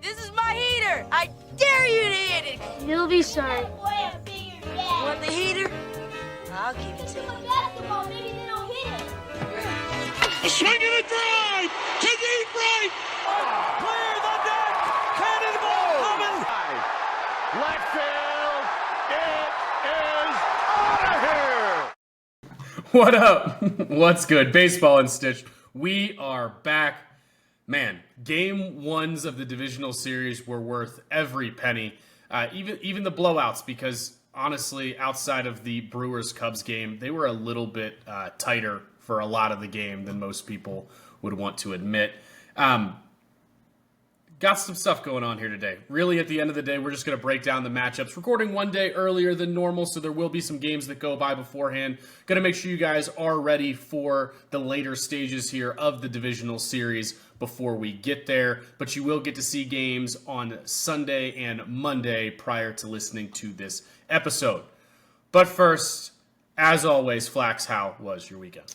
This is my heater. I dare you to hit it. He'll be sorry. Want the heater? I'll give it to you. Basketball, maybe they don't hit it. A swing and a drive to deep right. Clear the deck. Cannonball coming. Left field. It is out of here. What up? What's good? Baseball and Stitch. We are back. Man, game ones of the divisional series were worth every penny. Even the blowouts, because honestly, outside of the Brewers-Cubs game, they were a little bit tighter for a lot of the game than most people would want to admit. Got some stuff going on here today. Really, at the end of the day, we're just going to break down the matchups. Recording one day earlier than normal, so there will be some games that go by beforehand. Going to make sure you guys are ready for the later stages here of the divisional series before we get there. But you will get to see games on Sunday and Monday prior to listening to this episode. But first, as always, Flax, how was your weekend?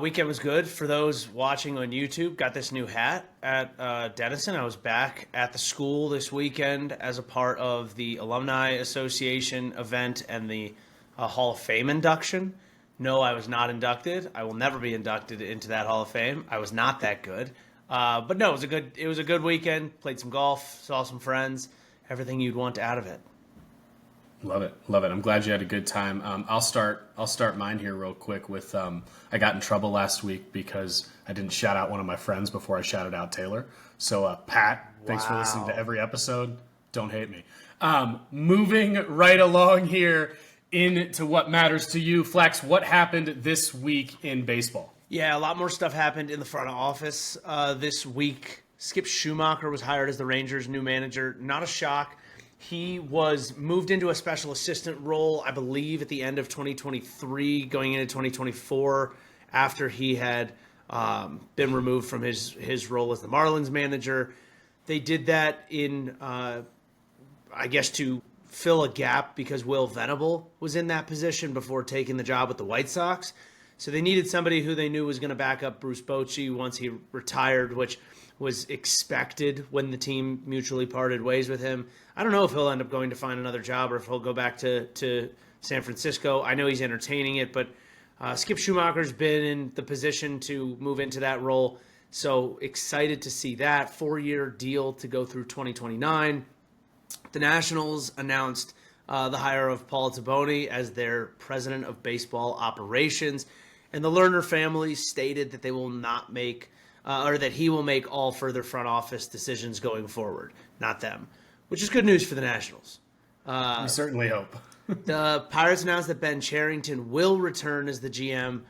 Weekend was good. For those watching on YouTube, got this new hat at Denison. I was back at the school this weekend as a part of the Alumni Association event and the Hall of Fame induction. No, I was not inducted. I will never be inducted into that Hall of Fame. I was not that good. But no, it was a good weekend. Played some golf, saw some friends, everything you'd want out of it. Love it. I'm glad you had a good time. I'll start mine here real quick with I got in trouble last week because I didn't shout out one of my friends before I shouted out Taylor. So Pat, thanks for listening to every episode. Don't hate me. Moving right along here into what matters to you, Flex. What happened this week in baseball? Yeah, a lot more stuff happened in the front office this week. Skip Schumacher was hired as the Rangers' new manager. Not a shock. He was moved into a special assistant role, I believe, at the end of 2023, going into 2024, after he had been removed from his role as the Marlins manager. They did that in, I guess, to fill a gap because Will Venable was in that position before taking the job with the White Sox. So they needed somebody who they knew was going to back up Bruce Bochy once he retired, which was expected when the team mutually parted ways with him. I don't know if he'll end up going to find another job or if he'll go back to San Francisco. I know he's entertaining it, but Skip Schumacher's been in the position to move into that role. So excited to see that 4-year deal to go through 2029. The Nationals announced the hire of Paul Taboni as their president of baseball operations. And the Lerner family stated that they will not make or that he will make all further front office decisions going forward, not them, which is good news for the Nationals. We certainly hope. The Pirates announced that Ben Cherington will return as the GM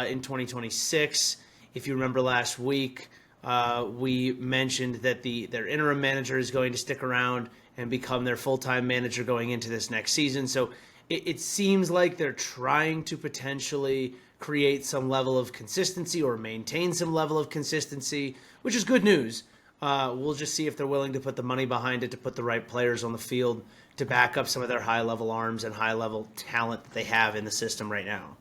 in 2026. If you remember last week, we mentioned that their interim manager is going to stick around and become their full-time manager going into this next season. So it seems like they're trying to potentially create some level of consistency or maintain some level of consistency, which is good news. We'll just see if they're willing to put the money behind it to put the right players on the field to back up some of their high-level arms and high-level talent that they have in the system right now.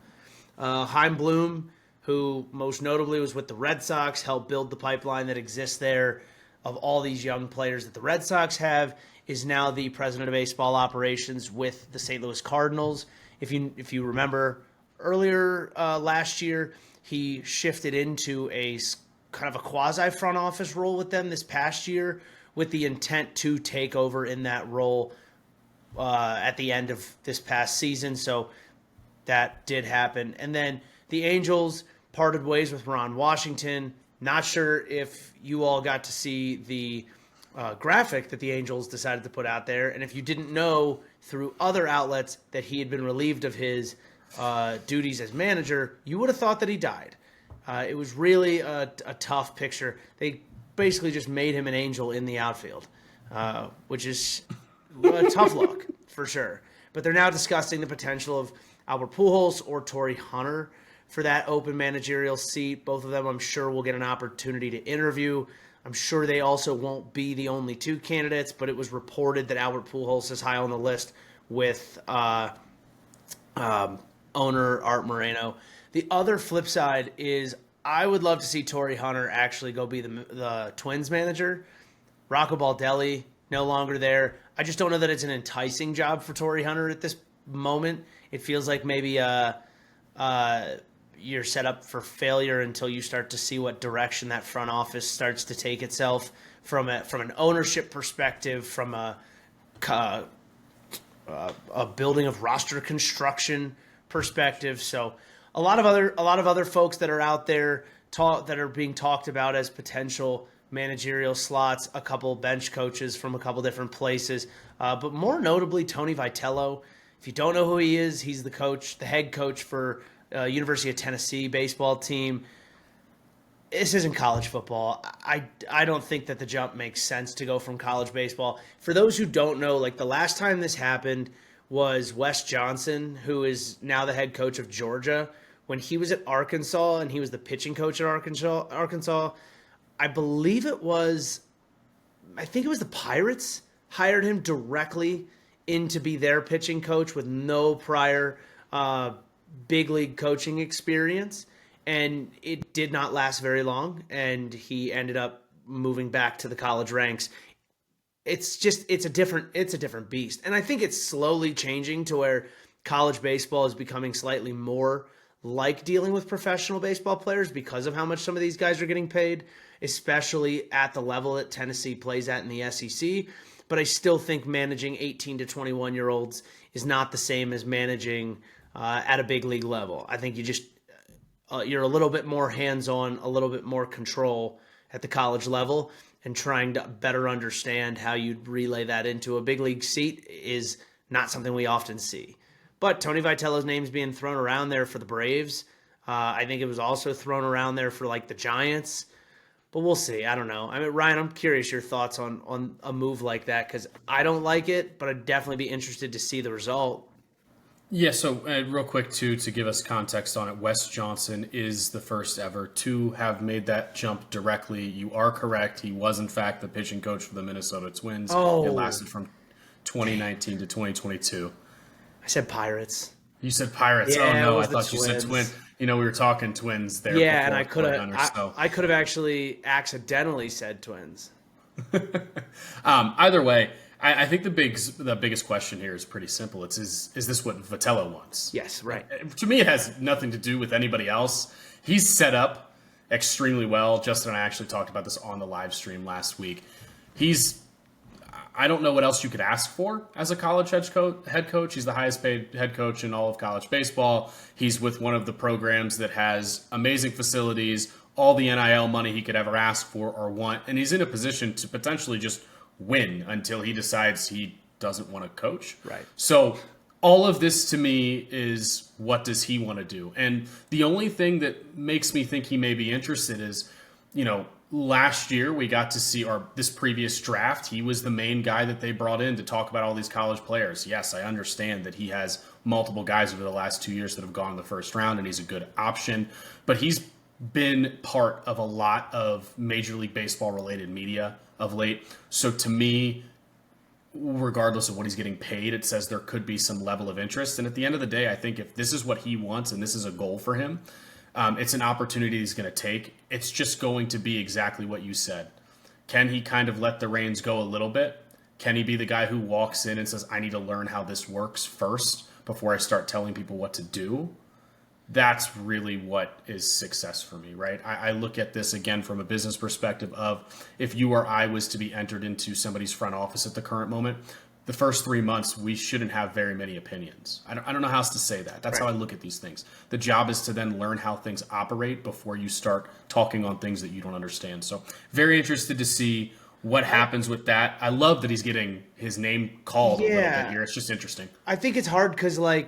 Chaim Bloom, who most notably was with the Red Sox, helped build the pipeline that exists there of all these young players that the Red Sox have, is now the president of baseball operations with the St. Louis Cardinals. If you remember, earlier last year, he shifted into a kind of a quasi-front office role with them this past year with the intent to take over in that role at the end of this past season. So that did happen. And then the Angels parted ways with Ron Washington. Not sure if you all got to see the graphic that the Angels decided to put out there. And if you didn't know through other outlets that he had been relieved of his duties as manager, you would have thought that he died. It was really a tough picture. They basically just made him an angel in the outfield, which is a tough look for sure. But they're now discussing the potential of Albert Pujols or Torrey Hunter for that open managerial seat. Both of them, I'm sure, will get an opportunity to interview. I'm sure they also won't be the only two candidates, but it was reported that Albert Pujols is high on the list with owner Art Moreno. The other flip side is I would love to see Torrey Hunter actually go be the Twins manager. Rocco Baldelli, no longer there. I just don't know that it's an enticing job for Torrey Hunter at this moment. It feels like maybe you're set up for failure until you start to see what direction that front office starts to take itself from an ownership perspective, from a building of roster construction perspective. So a lot of other folks that are out there that are being talked about as potential managerial slots, a couple bench coaches from a couple different places, but more notably Tony Vitello. If you don't know who he is, he's the head coach for University of Tennessee baseball team. This isn't college football. I don't think that the jump makes sense to go from college baseball. For those who don't know, like the last time this happened was Wes Johnson, who is now the head coach of Georgia. When he was at Arkansas and he was the pitching coach at Arkansas, I think it was the Pirates hired him directly in to be their pitching coach with no prior big league coaching experience. And it did not last very long, and he ended up moving back to the college ranks. It's a different beast. And I think it's slowly changing to where college baseball is becoming slightly more like dealing with professional baseball players because of how much some of these guys are getting paid, especially at the level that Tennessee plays at in the SEC. But I still think managing 18 to 21-year-olds is not the same as managing at a big league level. I think you're a little bit more hands-on, a little bit more control at the college level, and trying to better understand how you'd relay that into a big league seat is not something we often see. But Tony Vitello's name's being thrown around there for the Braves. I think it was also thrown around there for like the Giants. But we'll see. I don't know. I mean, Ryan, I'm curious your thoughts on a move like that, because I don't like it, but I'd definitely be interested to see the result. Yeah, so real quick, too, to give us context on it, Wes Johnson is the first ever to have made that jump directly. You are correct. He was, in fact, the pitching coach for the Minnesota Twins. Oh. It lasted from 2019 to 2022. I said Pirates. You said Pirates. Yeah, Oh, no, it I was the thought you said Twins. Twin. You know, we were talking Twins there. Yeah, and I could have actually accidentally said Twins. Either way, I think the biggest question here is pretty simple. Is this what Vitello wants? Yes, right. To me, it has nothing to do with anybody else. He's set up extremely well. Justin and I actually talked about this on the live stream last week. I don't know what else you could ask for as a college head coach. He's the highest paid head coach in all of college baseball. He's with one of the programs that has amazing facilities, all the NIL money he could ever ask for or want, and he's in a position to potentially just win until he decides he doesn't want to coach. Right. So all of this to me is, what does he want to do? And the only thing that makes me think he may be interested is, last year we got to see, or this previous draft, he was the main guy that they brought in to talk about all these college players. Yes, I understand that he has multiple guys over the last 2 years that have gone in the first round, and he's a good option, but he's been part of a lot of Major League Baseball related media of late. So to me, regardless of what he's getting paid, it says there could be some level of interest. And at the end of the day, I think if this is what he wants and this is a goal for him, it's an opportunity he's going to take. It's just going to be exactly what you said. Can he kind of let the reins go a little bit? Can he be the guy who walks in and says, I need to learn how this works first before I start telling people what to do? That's really what is success for me, right? I look at this again from a business perspective of, if you or I was to be entered into somebody's front office at the current moment, the first 3 months, we shouldn't have very many opinions. I don't know how else to say that. That's right. How I look at these things. The job is to then learn how things operate before you start talking on things that you don't understand. So very interested to see what happens with that. I love that he's getting his name called a little bit here. It's just interesting. I think it's hard because, and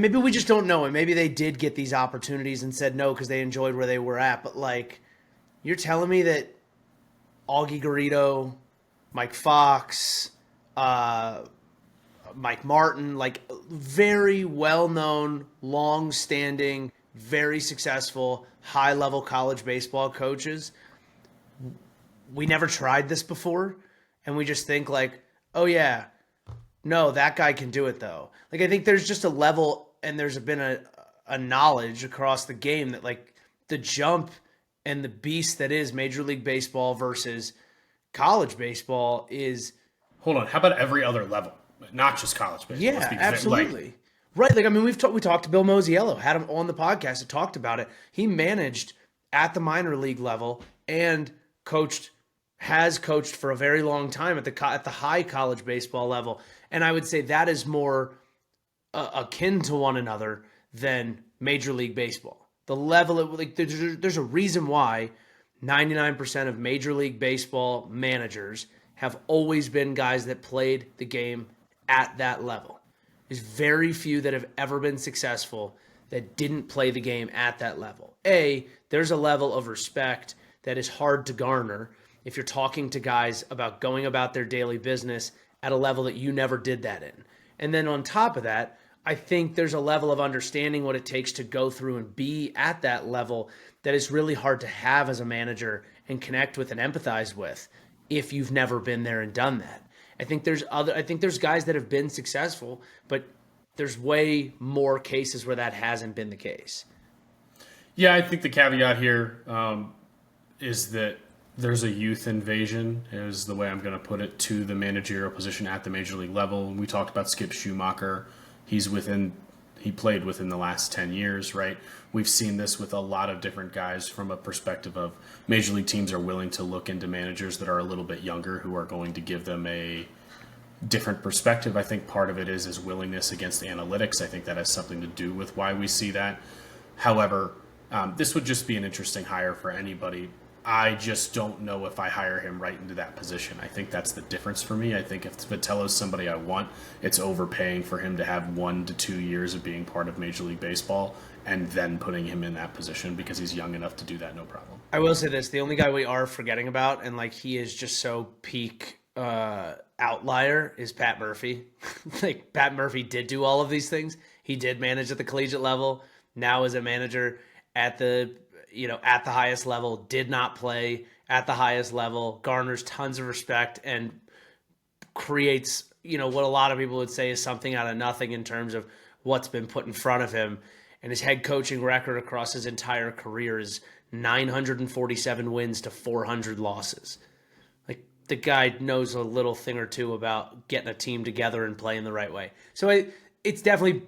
maybe we just don't know, and maybe they did get these opportunities and said no because they enjoyed where they were at. But, you're telling me that Augie Garrido, Mike Fox, Mike Martin, very well-known, long-standing, very successful, high-level college baseball coaches, we never tried this before, and we just think oh yeah, no, that guy can do it though. I think there's just a level, and there's been a knowledge across the game that the jump and the beast that is Major League Baseball versus college baseball is. Hold on. How about every other level? Not just college baseball. Yeah, Let's be absolutely. Right. Like, I mean, we talked to Bill Mosiello, had him on the podcast and talked about it. He managed at the minor league level and has coached for a very long time at the high college baseball level. And I would say that is more akin to one another than Major League Baseball. The level of, like, there's a reason why 99% of Major League Baseball managers have always been guys that played the game at that level. There's very few that have ever been successful that didn't play the game at that level. There's a level of respect that is hard to garner if you're talking to guys about going about their daily business at a level that you never did that in. And then on top of that, I think there's a level of understanding what it takes to go through and be at that level that is really hard to have as a manager and connect with and empathize with if you've never been there and done that. I think there's guys that have been successful, but there's way more cases where that hasn't been the case. Yeah, I think the caveat here is that there's a youth invasion, is the way I'm going to put it, to the managerial position at the major league level. We talked about Skip Schumacher. He played within the last 10 years, right? We've seen this with a lot of different guys from a perspective of major league teams are willing to look into managers that are a little bit younger who are going to give them a different perspective. I think part of it is his willingness against analytics. I think that has something to do with why we see that. However, this would just be an interesting hire for anybody. I just don't know if I hire him right into that position. I think that's the difference for me. I think if Vitello's somebody I want, it's overpaying for him to have 1 to 2 years of being part of Major League Baseball and then putting him in that position because he's young enough to do that, no problem. I will say this, the only guy we are forgetting about, and like he is just so peak outlier, is Pat Murphy. Like, Pat Murphy did do all of these things. He did manage at the collegiate level. Now as a manager at the highest level, did not play at the highest level, garners tons of respect and creates, what a lot of people would say is something out of nothing in terms of what's been put in front of him. And his head coaching record across his entire career is 947 wins to 400 losses. Like, the guy knows a little thing or two about getting a team together and playing the right way. So it's definitely,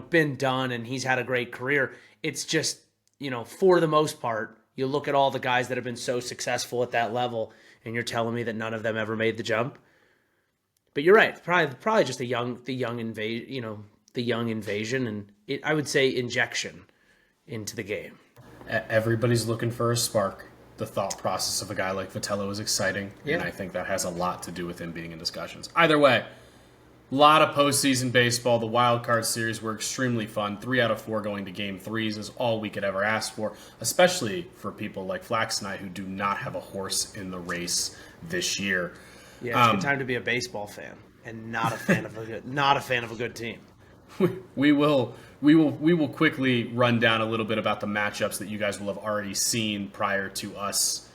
been done, and he's had a great career. It's just, for the most part, you look at all the guys that have been so successful at that level, and you're telling me that none of them ever made the jump. But you're right, probably just the young invasion, and I would say injection into the game. Everybody's looking for a spark. The thought process of a guy like Vitello is exciting, and I think that has a lot to do with him being in discussions. Either way, a lot of postseason baseball. The wild card series were extremely fun. 3 out of 4 going to game 3s is all we could ever ask for, especially for people like Flax and I who do not have a horse in the race this year. Yeah, it's a good time to be a baseball fan and not a fan of a good team. We will quickly run down a little bit about the matchups that you guys will have already seen prior to us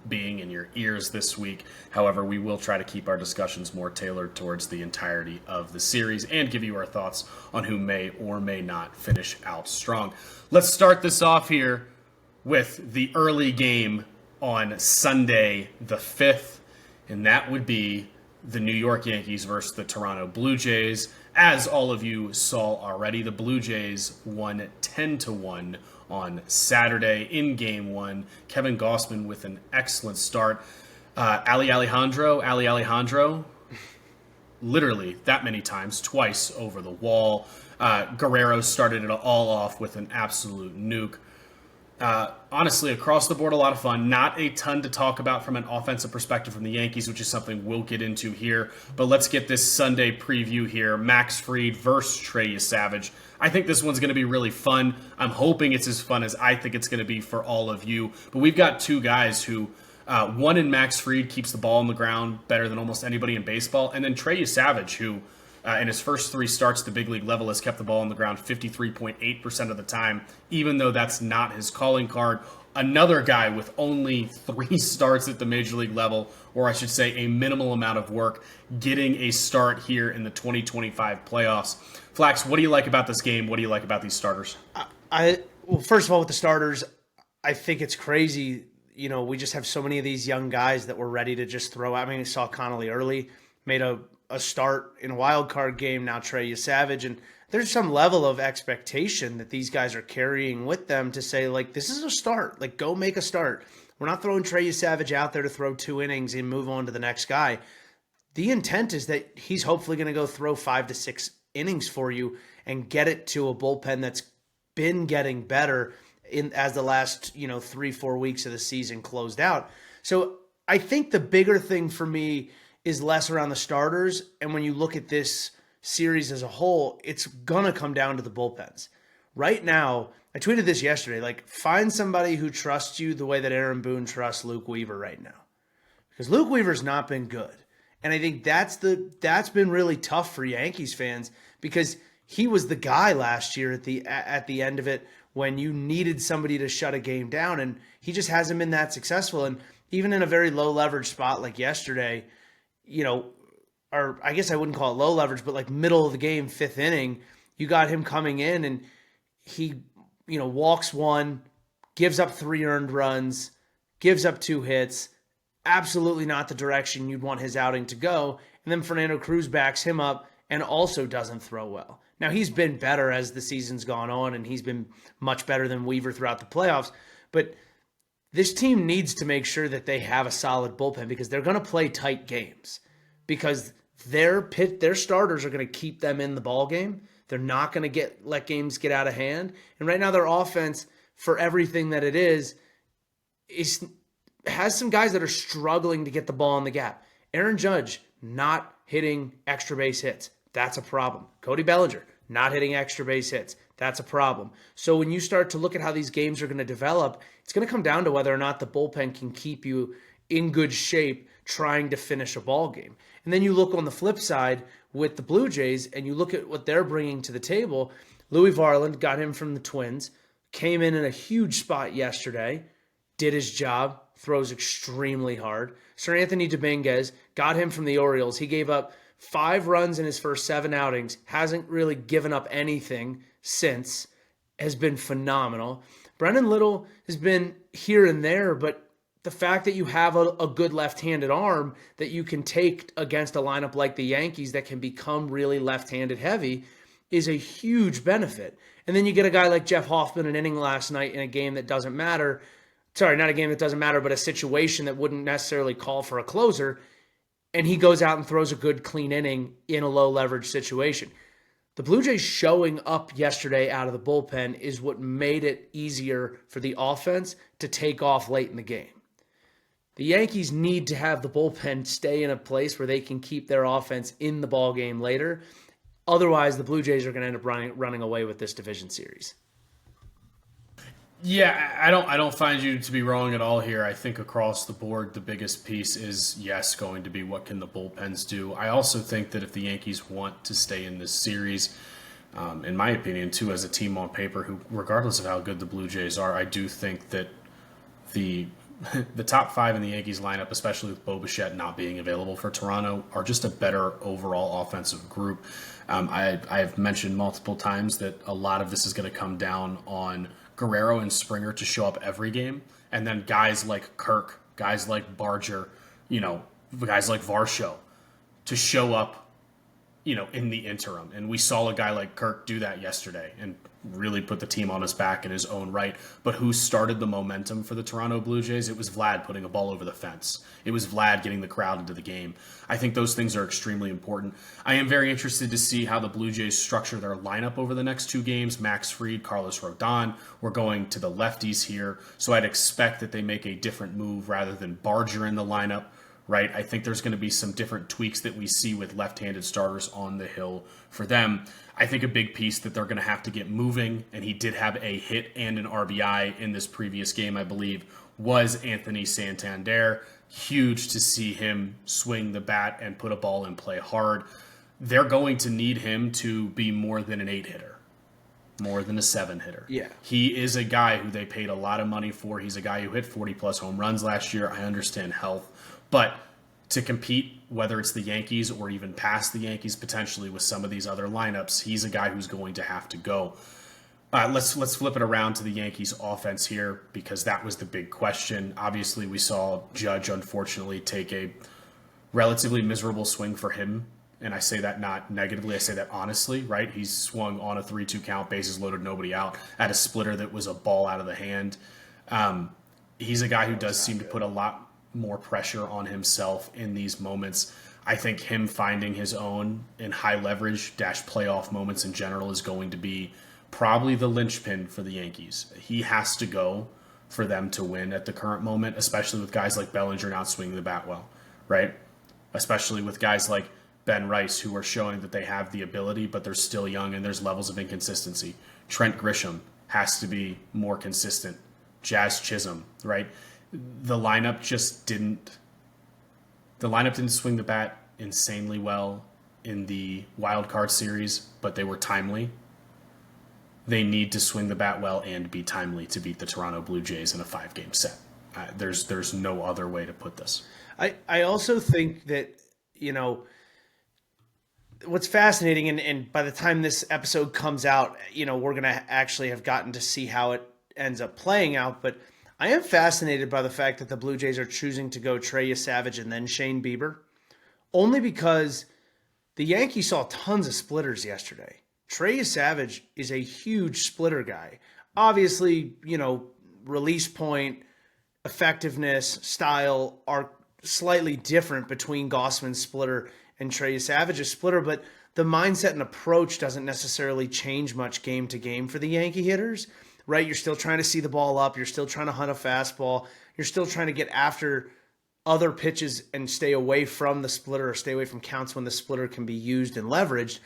being in your ears this week. However, we will try to keep our discussions more tailored towards the entirety of the series and give you our thoughts on who may or may not finish out strong. Let's start this off here with the early game on Sunday the 5th, and that would be the New York Yankees versus the Toronto Blue Jays. As all of you saw already, the Blue Jays won 10-1 on Saturday in Game 1. Kevin Gausman with an excellent start. Ali Alejandro, literally that many times, twice over the wall. Guerrero started it all off with an absolute nuke. Honestly, across the board, a lot of fun. Not a ton to talk about from an offensive perspective from the Yankees, which is something we'll get into here. But let's get this Sunday preview here. Max Fried versus Trey Savage. I think this one's going to be really fun. I'm hoping it's as fun as I think it's going to be for all of you. But we've got two guys who, one in Max Fried keeps the ball on the ground better than almost anybody in baseball. And then Trey Savage, who in his first 3 starts at the big league level has kept the ball on the ground 53.8% of the time, even though that's not his calling card. Another guy with only 3 starts at the major league level, or I should say a minimal amount of work, getting a start here in the 2025 playoffs. Flax, what do you like about this game? What do you like about these starters? Well, first of all, with the starters, I think it's crazy. We just have so many of these young guys that we're ready to just throw out. I mean, we saw Connolly early, made a start in a wild card game. Now Trey Savage, and there's some level of expectation that these guys are carrying with them to say, like, this is a start. Like, go make a start. We're not throwing Trey Savage out there to throw 2 innings and move on to the next guy. The intent is that he's hopefully going to go throw 5 to 6 innings for you and get it to a bullpen that's been getting better as the last 3-4 weeks of the season closed out. So I think the bigger thing for me is less around the starters, and when you look at this series as a whole, it's gonna come down to the bullpens. Right now, I tweeted this yesterday, like, find somebody who trusts you the way that Aaron Boone trusts Luke Weaver right now, because Luke Weaver's not been good, and I think that's been really tough for Yankees fans, because he was the guy last year at the end of it when you needed somebody to shut a game down, and he just hasn't been that successful. And even in a very low leverage spot like yesterday, or I guess I wouldn't call it low leverage, but like middle of the game, 5th inning, you got him coming in and he, walks 1, gives up 3 earned runs, gives up 2 hits, absolutely not the direction you'd want his outing to go. And then Fernando Cruz backs him up and also doesn't throw well. Now, he's been better as the season's gone on, and he's been much better than Weaver throughout the playoffs. But this team needs to make sure that they have a solid bullpen, because they're going to play tight games, because their starters are going to keep them in the ball game. They're not going to let games get out of hand. And right now, their offense, for everything that it is has some guys that are struggling to get the ball in the gap. Aaron Judge not hitting extra base hits. That's a problem. Cody Bellinger not hitting extra base hits. That's a problem. So when you start to look at how these games are going to develop, it's going to come down to whether or not the bullpen can keep you in good shape trying to finish a ball game. And then you look on the flip side with the Blue Jays, and you look at what they're bringing to the table. Louis Varland, got him from the Twins, came in a huge spot yesterday, did his job, throws extremely hard. Sir Anthony Dominguez, got him from the Orioles. He gave up 5 runs in his first 7 outings, hasn't really given up anything since, has been phenomenal. Brendan Little has been here and there, but the fact that you have a good left-handed arm that you can take against a lineup like the Yankees that can become really left-handed heavy is a huge benefit. And then you get a guy like Jeff Hoffman, an inning last night in a game that doesn't matter. Sorry, not a game that doesn't matter, but a situation that wouldn't necessarily call for a closer. And he goes out and throws a good, clean inning in a low-leverage situation. The Blue Jays showing up yesterday out of the bullpen is what made it easier for the offense to take off late in the game. The Yankees need to have the bullpen stay in a place where they can keep their offense in the ballgame later. Otherwise, the Blue Jays are going to end up running away with this division series. Yeah, I don't find you to be wrong at all here. I think across the board, the biggest piece is, yes, going to be what can the bullpens do. I also think that if the Yankees want to stay in this series, in my opinion, too, as a team on paper, who, regardless of how good the Blue Jays are, I do think that the top 5 in the Yankees lineup, especially with Bo Bichette not being available for Toronto, are just a better overall offensive group. I've mentioned multiple times that a lot of this is going to come down on Guerrero and Springer to show up every game, and then guys like Kirk, guys like Barger, guys like Varsho to show up, in the interim. And we saw a guy like Kirk do that yesterday and really put the team on his back in his own right. But who started the momentum for the Toronto Blue Jays? It was Vlad putting a ball over the fence. It was Vlad getting the crowd into the game. I think those things are extremely important. I am very interested to see how the Blue Jays structure their lineup over the next 2 games. Max Fried, Carlos Rodon. We're going to the lefties here, so I'd expect that they make a different move rather than Barger in the lineup. Right, I think there's going to be some different tweaks that we see with left-handed starters on the hill for them. I think a big piece that they're going to have to get moving, and he did have a hit and an RBI in this previous game, I believe, was Anthony Santander. Huge to see him swing the bat and put a ball in play hard. They're going to need him to be more than an 8-hitter. More than a 7-hitter. Yeah. He is a guy who they paid a lot of money for. He's a guy who hit 40-plus home runs last year. I understand health. But to compete, whether it's the Yankees or even past the Yankees potentially with some of these other lineups, he's a guy who's going to have to go. Let's flip it around to the Yankees offense here, because that was the big question. Obviously, we saw Judge unfortunately take a relatively miserable swing for him. And I say that not negatively, I say that honestly, right? He's swung on a 3-2 count, bases loaded, nobody out, at a splitter that was a ball out of the hand. He's a guy who does seem to put a lot more pressure on himself in these moments. I think him finding his own in high leverage playoff moments in general is going to be probably the linchpin for the Yankees. He has to go for them to win at the current moment, especially with guys like Bellinger not swinging the bat well, right? Especially with guys like Ben Rice, who are showing that they have the ability, but they're still young and there's levels of inconsistency. Trent Grisham has to be more consistent. Jazz Chisholm, right? The lineup didn't swing the bat insanely well in the wild card series, but they were timely. They need to swing the bat well and be timely to beat the Toronto Blue Jays in a 5-game set. There's no other way to put this. I also think that, what's fascinating, and by the time this episode comes out, we're going to actually have gotten to see how it ends up playing out. But I am fascinated by the fact that the Blue Jays are choosing to go Trey Savage and then Shane Bieber, only because the Yankees saw tons of splitters yesterday. Trey Savage is a huge splitter guy. Obviously, release point, effectiveness, style are slightly different between Gausman's splitter and Trey Savage's splitter, but the mindset and approach doesn't necessarily change much game to game for the Yankee hitters, right? You're still trying to see the ball up. You're still trying to hunt a fastball. You're still trying to get after other pitches and stay away from the splitter, or stay away from counts when the splitter can be used and leveraged.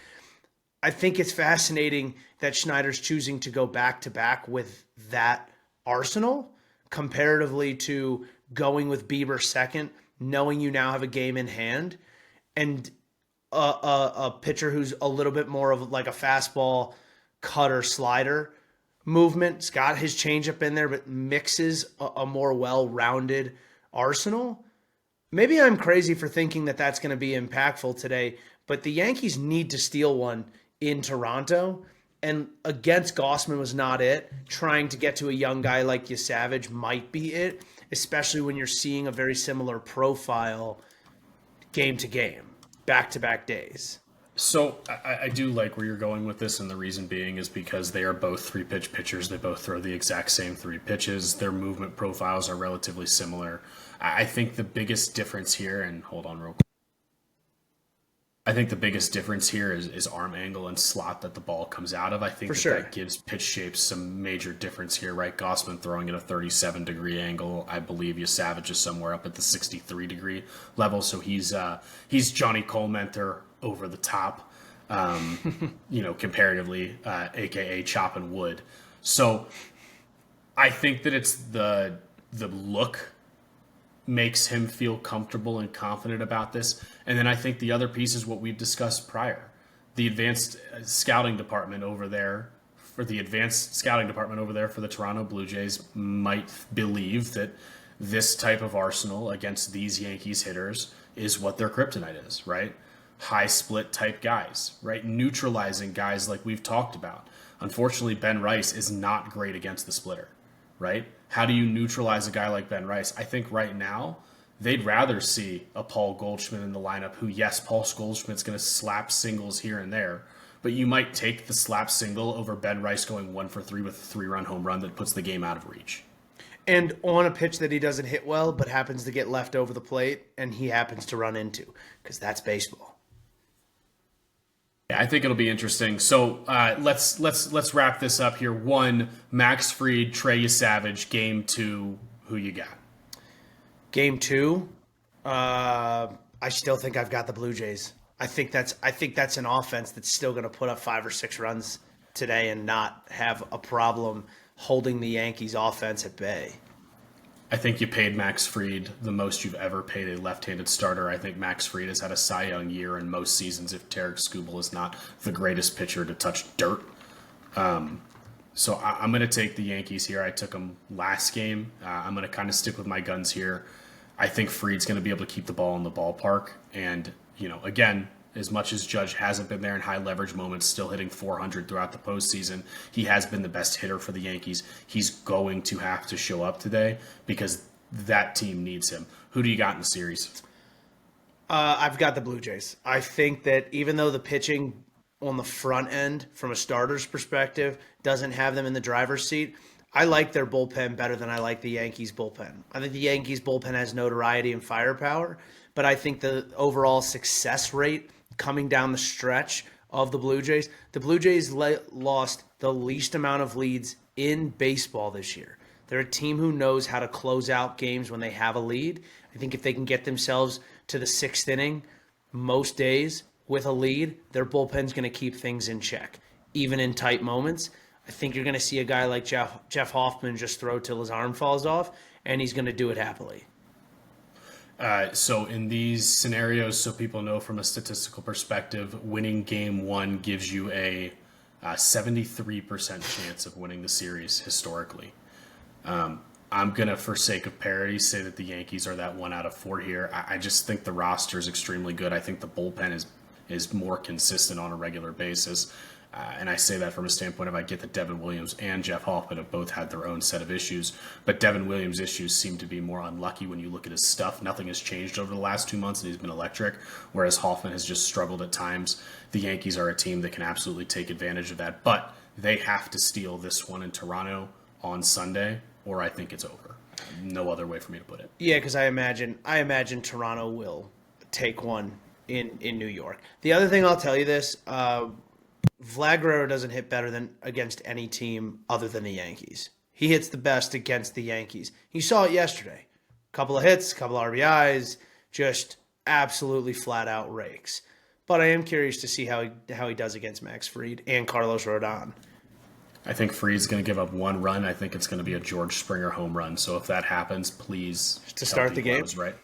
I think it's fascinating that Schneider's choosing to go back-to-back with that arsenal comparatively to going with Bieber second, knowing you now have a game in hand, and a pitcher who's a little bit more of like a fastball cutter slider movement. It's got his changeup in there, but mixes a more well-rounded arsenal. Maybe I'm crazy for thinking that that's going to be impactful today, but the Yankees need to steal one in Toronto, and against Gausman was not it. Trying to get to a young guy like Savage might be it, especially when you're seeing a very similar profile game to game, back-to-back days. So I do like where you're going with this, and the reason being is because they are both 3-pitch pitchers. They both throw the exact same 3 pitches. Their movement profiles are relatively similar. I think the biggest difference here, and hold on real quick. I think the biggest difference here is arm angle and slot that the ball comes out of. I think that gives pitch shapes some major difference here, right? Gausman throwing at a 37-degree angle. I believe Savage is somewhere up at the 63-degree level. So he's Johnny Colementor over the top, comparatively, aka chopping wood. So I think that it's the look makes him feel comfortable and confident about this. And then I think the other piece is what we've discussed prior. The advanced scouting department over there for the Toronto Blue Jays might believe that this type of arsenal against these Yankees hitters is what their kryptonite is, right? High split type guys, right? Neutralizing guys like we've talked about. Unfortunately, Ben Rice is not great against the splitter, right? How do you neutralize a guy like Ben Rice? I think right now they'd rather see a Paul Goldschmidt in the lineup who, yes, Paul Goldschmidt's going to slap singles here and there, but you might take the slap single over Ben Rice going 1 for 3 with a 3-run home run that puts the game out of reach. And on a pitch that he doesn't hit well but happens to get left over the plate and he happens to run into, because that's baseball. I think it'll be interesting. So let's wrap this up here. 1, Max Fried, Trey Savage. Game 2, who you got? Game 2, I still think I've got the Blue Jays. I think that's an offense that's still going to put up 5 or 6 runs today and not have a problem holding the Yankees offense at bay. I think you paid Max Fried the most you've ever paid a left-handed starter. I think Max Fried has had a Cy Young year in most seasons if Tarek Skubal is not the greatest pitcher to touch dirt. So I'm going to take the Yankees here. I took them last game. I'm going to kind of stick with my guns here. I think Fried's going to be able to keep the ball in the ballpark. And, again, As much as Judge hasn't been there in high leverage moments, still hitting 400 throughout the postseason, he has been the best hitter for the Yankees. He's going to have to show up today because that team needs him. Who do you got in the series? I've got the Blue Jays. I think that even though the pitching on the front end, from a starter's perspective, doesn't have them in the driver's seat, I like their bullpen better than I like the Yankees bullpen. I think the Yankees bullpen has notoriety and firepower, but I think the overall success rate coming down the stretch of the Blue Jays lost the least amount of leads in baseball this year. They're a team who knows how to close out games when they have a lead. I think if they can get themselves to the 6th inning most days with a lead, their bullpen's going to keep things in check, even in tight moments. I think you're going to see a guy like Jeff Hoffman just throw till his arm falls off, and he's going to do it happily. So in these scenarios, so people know from a statistical perspective, winning game one gives you a 73% chance of winning the series historically. I'm going to, for sake of parity, say that the Yankees are that 1 out of 4 here. I just think the roster is extremely good. I think the bullpen is more consistent on a regular basis. And I say that from a standpoint of I get that Devin Williams and Jeff Hoffman have both had their own set of issues, but Devin Williams' issues seem to be more unlucky when you look at his stuff. Nothing has changed over the last 2 months, and he's been electric, whereas Hoffman has just struggled at times. The Yankees are a team that can absolutely take advantage of that, but they have to steal this one in Toronto on Sunday, or I think it's over. No other way for me to put it. Yeah, because I imagine Toronto will take one in New York. The other thing I'll tell you this, Vlad Guerrero doesn't hit better than against any team other than the Yankees. He hits the best against the Yankees. You saw it yesterday. Couple of hits, couple of RBIs, just absolutely flat out rakes. But I am curious to see how he does against Max Fried and Carlos Rodon. I think Fried's going to give up 1 run. I think it's going to be a George Springer home run. So if that happens, please to start the game. Right?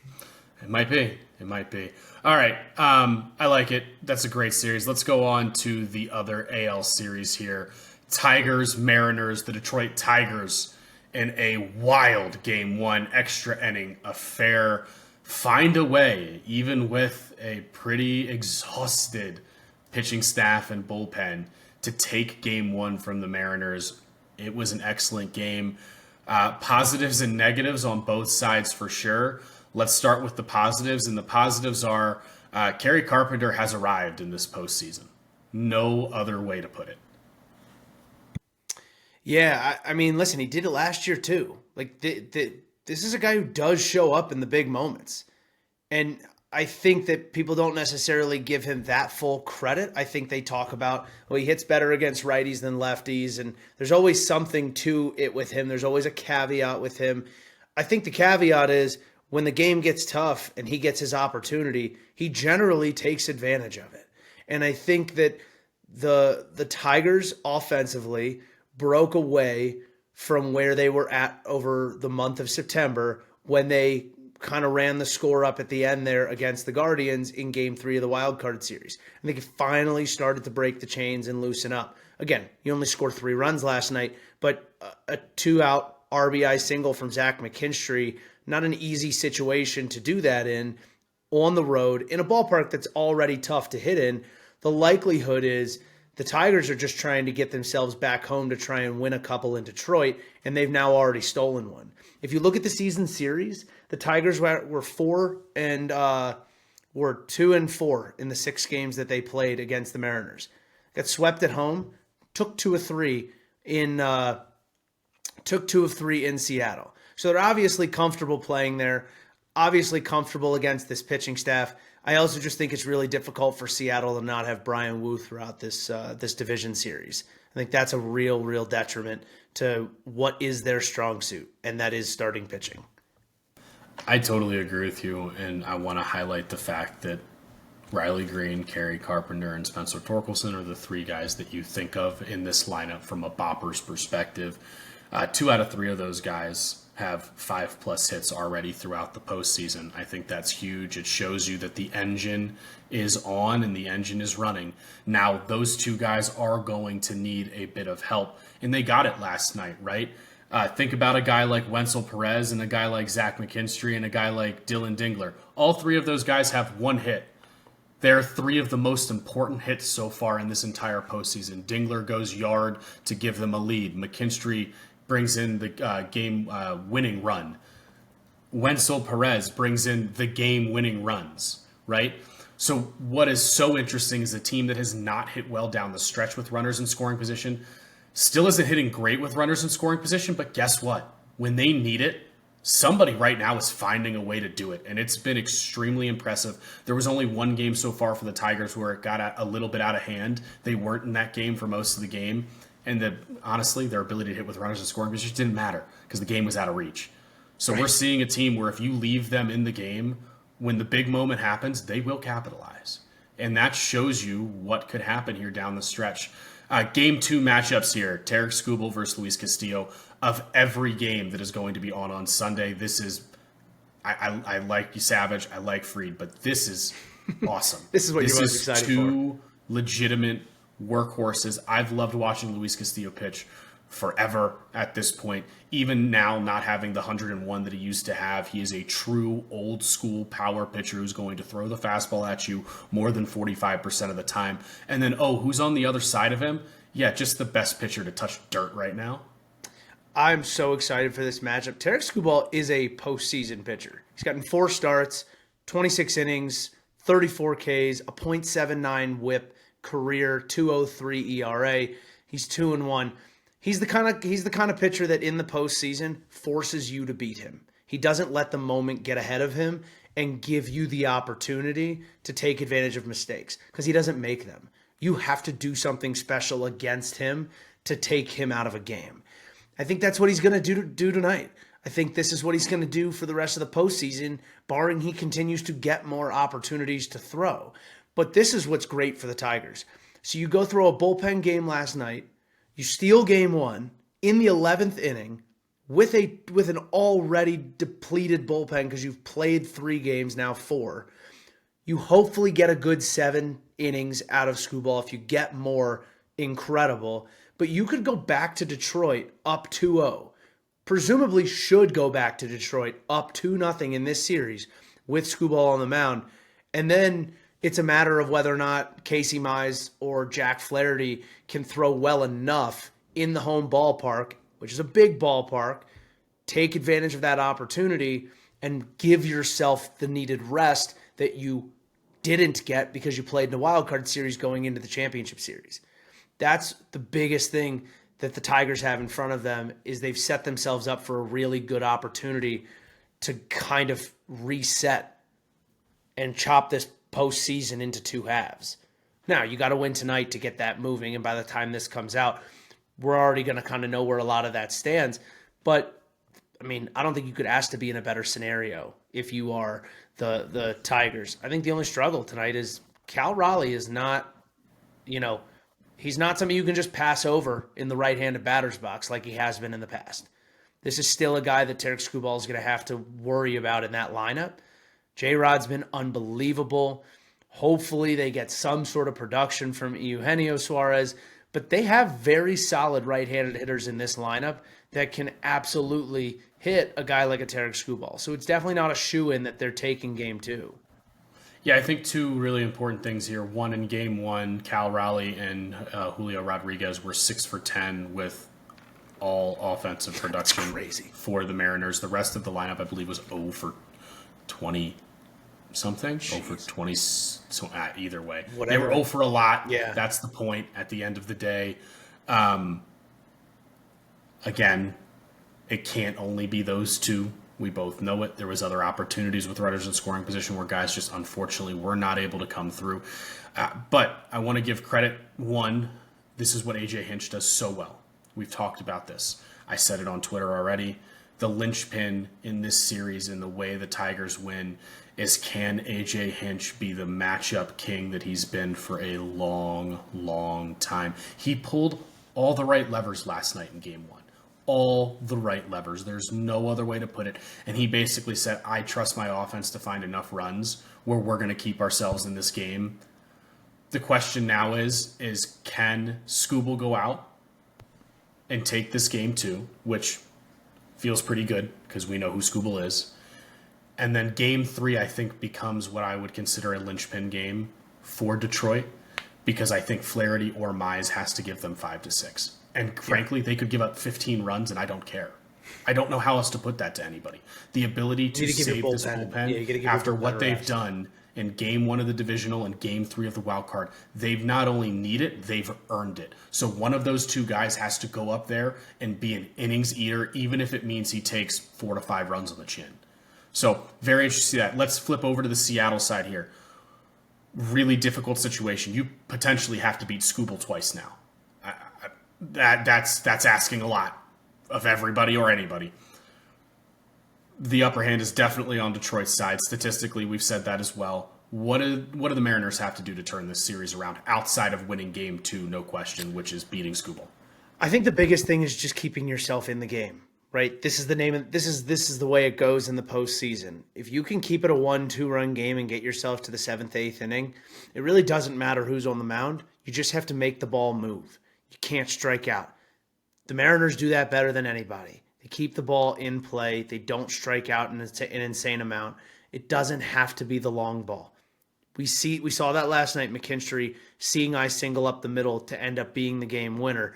It might be. It might be. All right. I like it. That's a great series. Let's go on to the other AL series here. Tigers, Mariners, the Detroit Tigers in a wild game 1 extra inning affair. Find a way, even with a pretty exhausted pitching staff and bullpen, to take game 1 from the Mariners. It was an excellent game. Positives and negatives on both sides for sure. Let's start with the positives, and the positives are Kerry Carpenter has arrived in this postseason. No other way to put it. Yeah, I mean, listen, he did it last year too. Like, this is a guy who does show up in the big moments. And I think that people don't necessarily give him that full credit. I think they talk about, well, he hits better against righties than lefties, and there's always something to it with him. There's always a caveat with him. I think the caveat is when the game gets tough and he gets his opportunity, he generally takes advantage of it. And I think that the Tigers offensively broke away from where they were at over the month of September when they kind of ran the score up at the end there against the Guardians in Game 3 of the Wild Card Series. I think it finally started to break the chains and loosen up. Again, you only scored 3 runs last night, but a 2-out RBI single from Zach McKinstry, not an easy situation to do that in on the road in a ballpark that's already tough to hit in. The likelihood is the Tigers are just trying to get themselves back home to try and win a couple in Detroit, and they've now already stolen one. If you look at the season series, the Tigers were 2-4 in the 6 games that they played against the Mariners. Got swept at home, took 2 of 3 in Seattle. So they're obviously comfortable playing there, obviously comfortable against this pitching staff. I also just think it's really difficult for Seattle to not have Brian Wu throughout this division series. I think that's a real detriment to what is their strong suit, and that is starting pitching. I totally agree with you, and I want to highlight the fact that Riley Green, Kerry Carpenter, and Spencer Torkelson are the 3 guys that you think of in this lineup from a bopper's perspective. 2 out of 3 of those guys have 5+ hits already throughout the postseason. I think that's huge. It shows you that the engine is on and the engine is running. Now, those 2 guys are going to need a bit of help, and they got it last night, right? Think about a guy like Wenzel Perez and a guy like Zach McKinstry and a guy like Dylan Dingler. All 3 of those guys have 1 hit. They're three of the most important hits so far in this entire postseason. Dingler goes yard to give them a lead. McKinstry brings in the game-winning run. Wenzel Perez brings in the game-winning runs, right? So what is so interesting is a team that has not hit well down the stretch with runners in scoring position still isn't hitting great with runners in scoring position, but guess what? When they need it, somebody right now is finding a way to do it, and it's been extremely impressive. There was only one game so far for the Tigers where it got a little bit out of hand. They weren't in that game for most of the game, and honestly, their ability to hit with runners in scoring position didn't matter because the game was out of reach. So We're seeing a team where if you leave them in the game, when the big moment happens, they will capitalize. And that shows you what could happen here down the stretch. Game 2 matchups here, Tarek Skubal versus Luis Castillo. Of every game that is going to be on Sunday, this is, I like Savage, I like Fried, but this is awesome. This is what you're most excited for. Two legitimate workhorses. I've loved watching Luis Castillo pitch forever at this point. Even now, not having the 101 that he used to have, he is a true old school power pitcher who's going to throw the fastball at you more than 45% of the time. And then, who's on the other side of him? Yeah, just the best pitcher to touch dirt right now. I'm so excited for this matchup. Tarek Skubal is a postseason pitcher. He's gotten 4 starts, 26 innings, 34 Ks, a .79 WHIP, career 2.03 ERA. He's 2-1. He's the kind of pitcher that in the postseason forces you to beat him. He doesn't let the moment get ahead of him and give you the opportunity to take advantage of mistakes because he doesn't make them. You have to do something special against him to take him out of a game. I think that's what he's going to do tonight. I think this is what he's going to do for the rest of the postseason, barring he continues to get more opportunities to throw. But this is what's great for the Tigers. So you go throw a bullpen game last night, you steal game 1 in the 11th inning with an already depleted bullpen because you've played 3 games, now 4. You hopefully get a good 7 innings out of Skubal. If you get more, incredible. But you could go back to Detroit up 2-0. Presumably should go back to Detroit up 2-0 in this series with Skubal on the mound. And then it's a matter of whether or not Casey Mize or Jack Flaherty can throw well enough in the home ballpark, which is a big ballpark, take advantage of that opportunity and give yourself the needed rest that you didn't get because you played in a wild card series going into the championship series. That's the biggest thing that the Tigers have in front of them is they've set themselves up for a really good opportunity to kind of reset and chop this postseason into 2 halves. Now, you got to win tonight to get that moving, and by the time this comes out, we're already going to kind of know where a lot of that stands. But, I mean, I don't think you could ask to be in a better scenario if you are the Tigers. I think the only struggle tonight is Cal Raleigh is not, he's not somebody you can just pass over in the right-handed batter's box like he has been in the past. This is still a guy that Tarek Skubal is going to have to worry about in that lineup. J-Rod's been unbelievable. Hopefully they get some sort of production from Eugenio Suarez, but they have very solid right-handed hitters in this lineup that can absolutely hit a guy like a Tarek Skubal. So it's definitely not a shoo-in that they're taking game 2. Yeah, I think 2 really important things here. One, in game 1, Cal Raleigh and Julio Rodriguez were 6 for 10 with all offensive production for the Mariners. The rest of the lineup, I believe, was 0 for 20 something. 0 for 20. So either way, whatever. They were 0 for a lot. Yeah, that's the point. At the end of the day, again, it can't only be those 2. We both know it. There was other opportunities with runners in scoring position where guys just unfortunately were not able to come through. But I want to give credit. One, this is what A.J. Hinch does so well. We've talked about this. I said it on Twitter already. The linchpin in this series and the way the Tigers win is, can A.J. Hinch be the matchup king that he's been for a long, long time? He pulled all the right levers last night in game 1. All the right levers. There's no other way to put it. And he basically said, I trust my offense to find enough runs where we're going to keep ourselves in this game. The question now is can Skubal go out and take this game 2, which feels pretty good because we know who Skubal is. And then game 3, I think, becomes what I would consider a linchpin game for Detroit because I think Flaherty or Mize has to give them 5 to 6. And frankly, they could give up 15 runs, and I don't care. I don't know how else to put that to anybody. The ability to save this bullpen after what they've done in Game 1 of the divisional and Game 3 of the wild card, they've not only needed it, they've earned it. So one of those two guys has to go up there and be an innings eater, even if it means he takes 4 to 5 runs on the chin. So very interested to see that. Let's flip over to the Seattle side here. Really difficult situation. You potentially have to beat Skubal twice now. That's asking a lot of everybody or anybody. The upper hand is definitely on Detroit's side. Statistically, we've said that as well. What do the Mariners have to do to turn this series around outside of winning Game 2, no question, which is beating Skubal? I think the biggest thing is just keeping yourself in the game, right? This is the name of this is the way it goes in the postseason. If you can keep it a 1-2 run game and get yourself to the 7th, 8th inning, it really doesn't matter who's on the mound. You just have to make the ball move. You can't strike out. The Mariners do that better than anybody. They keep the ball in play. They don't strike out in an insane amount. It doesn't have to be the long ball. We saw that last night, McKinstry seeing I single up the middle to end up being the game winner.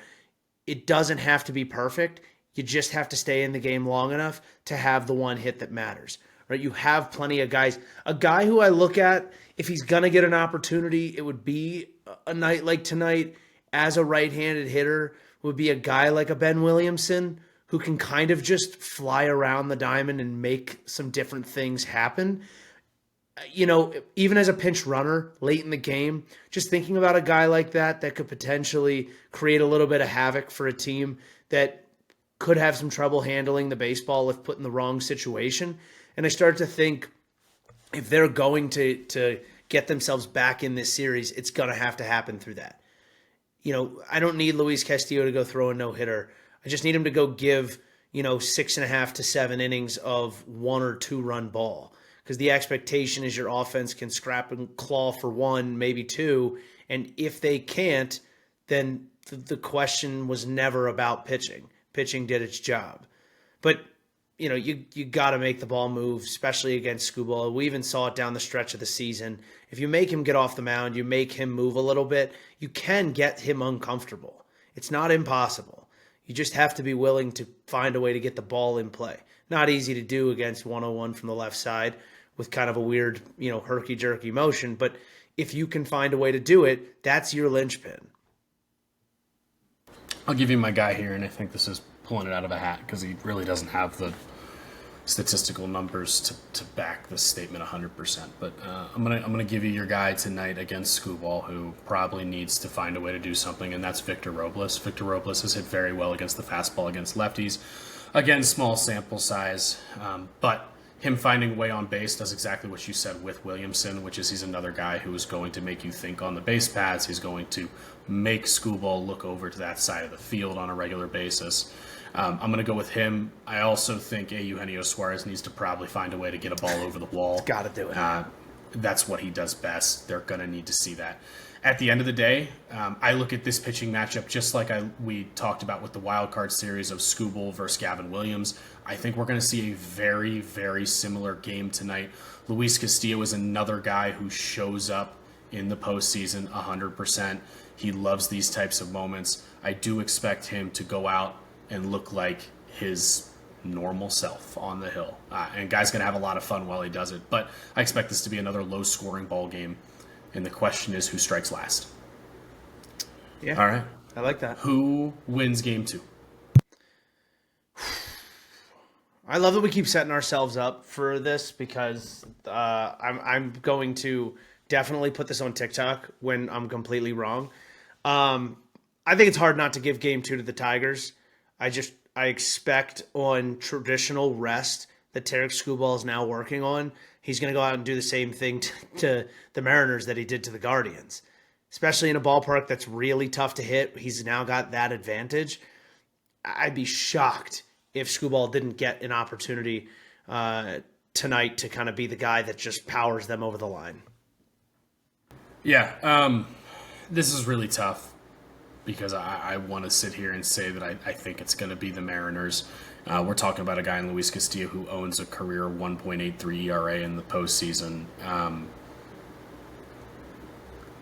It doesn't have to be perfect. You just have to stay in the game long enough to have the one hit that matters. Right? You have plenty of guys. A guy who I look at, if he's going to get an opportunity, it would be a night like tonight as a right-handed hitter, would be a guy like a Ben Williamson who can kind of just fly around the diamond and make some different things happen. You know, even as a pinch runner late in the game, just thinking about a guy like that could potentially create a little bit of havoc for a team that could have some trouble handling the baseball if put in the wrong situation. And I started to think if they're going to get themselves back in this series, it's going to have to happen through that. You know, I don't need Luis Castillo to go throw a no-hitter. I just need him to go give, 6.5 to 7 innings of 1 or 2 run ball. Because the expectation is your offense can scrap and claw for 1, maybe 2. And if they can't, then the question was never about pitching. Pitching did its job. But, you got to make the ball move, especially against Skubal. We even saw it down the stretch of the season. If you make him get off the mound, you make him move a little bit, you can get him uncomfortable. It's not impossible. You just have to be willing to find a way to get the ball in play. Not easy to do against 101 from the left side with kind of a weird, herky-jerky motion. But if you can find a way to do it, that's your linchpin. I'll give you my guy here, and I think this is pulling it out of a hat because he really doesn't have the statistical numbers to back this statement 100%. But I'm gonna give you your guy tonight against Skubal, who probably needs to find a way to do something, and that's Victor Robles. Victor Robles has hit very well against the fastball against lefties. Again, small sample size, but him finding a way on base does exactly what you said with Williamson, which is he's another guy who is going to make you think on the base paths. He's going to make Skubal look over to that side of the field on a regular basis. I'm going to go with him. I also think Eugenio Suarez needs to probably find a way to get a ball over the wall. Got to do it. That's what he does best. They're going to need to see that. At the end of the day, I look at this pitching matchup just like we talked about with the wild card series of Skubal versus Gavin Williams. I think we're going to see a very, very similar game tonight. Luis Castillo is another guy who shows up in the postseason 100%. He loves these types of moments. I do expect him to go out and look like his normal self on the hill. And guy's going to have a lot of fun while he does it. But I expect this to be another low-scoring ball game. And the question is, who strikes last? Yeah. All right. I like that. Who wins Game 2? I love that we keep setting ourselves up for this because I'm going to definitely put this on TikTok when I'm completely wrong. I think it's hard not to give Game 2 to the Tigers. I expect on traditional rest that Tarek Skubal is now working on, he's going to go out and do the same thing to the Mariners that he did to the Guardians. Especially in a ballpark that's really tough to hit, he's now got that advantage. I'd be shocked if Skubal didn't get an opportunity tonight to kind of be the guy that just powers them over the line. Yeah, this is really tough because I want to sit here and say that I think it's going to be the Mariners. We're talking about a guy in Luis Castillo who owns a career 1.83 ERA in the postseason.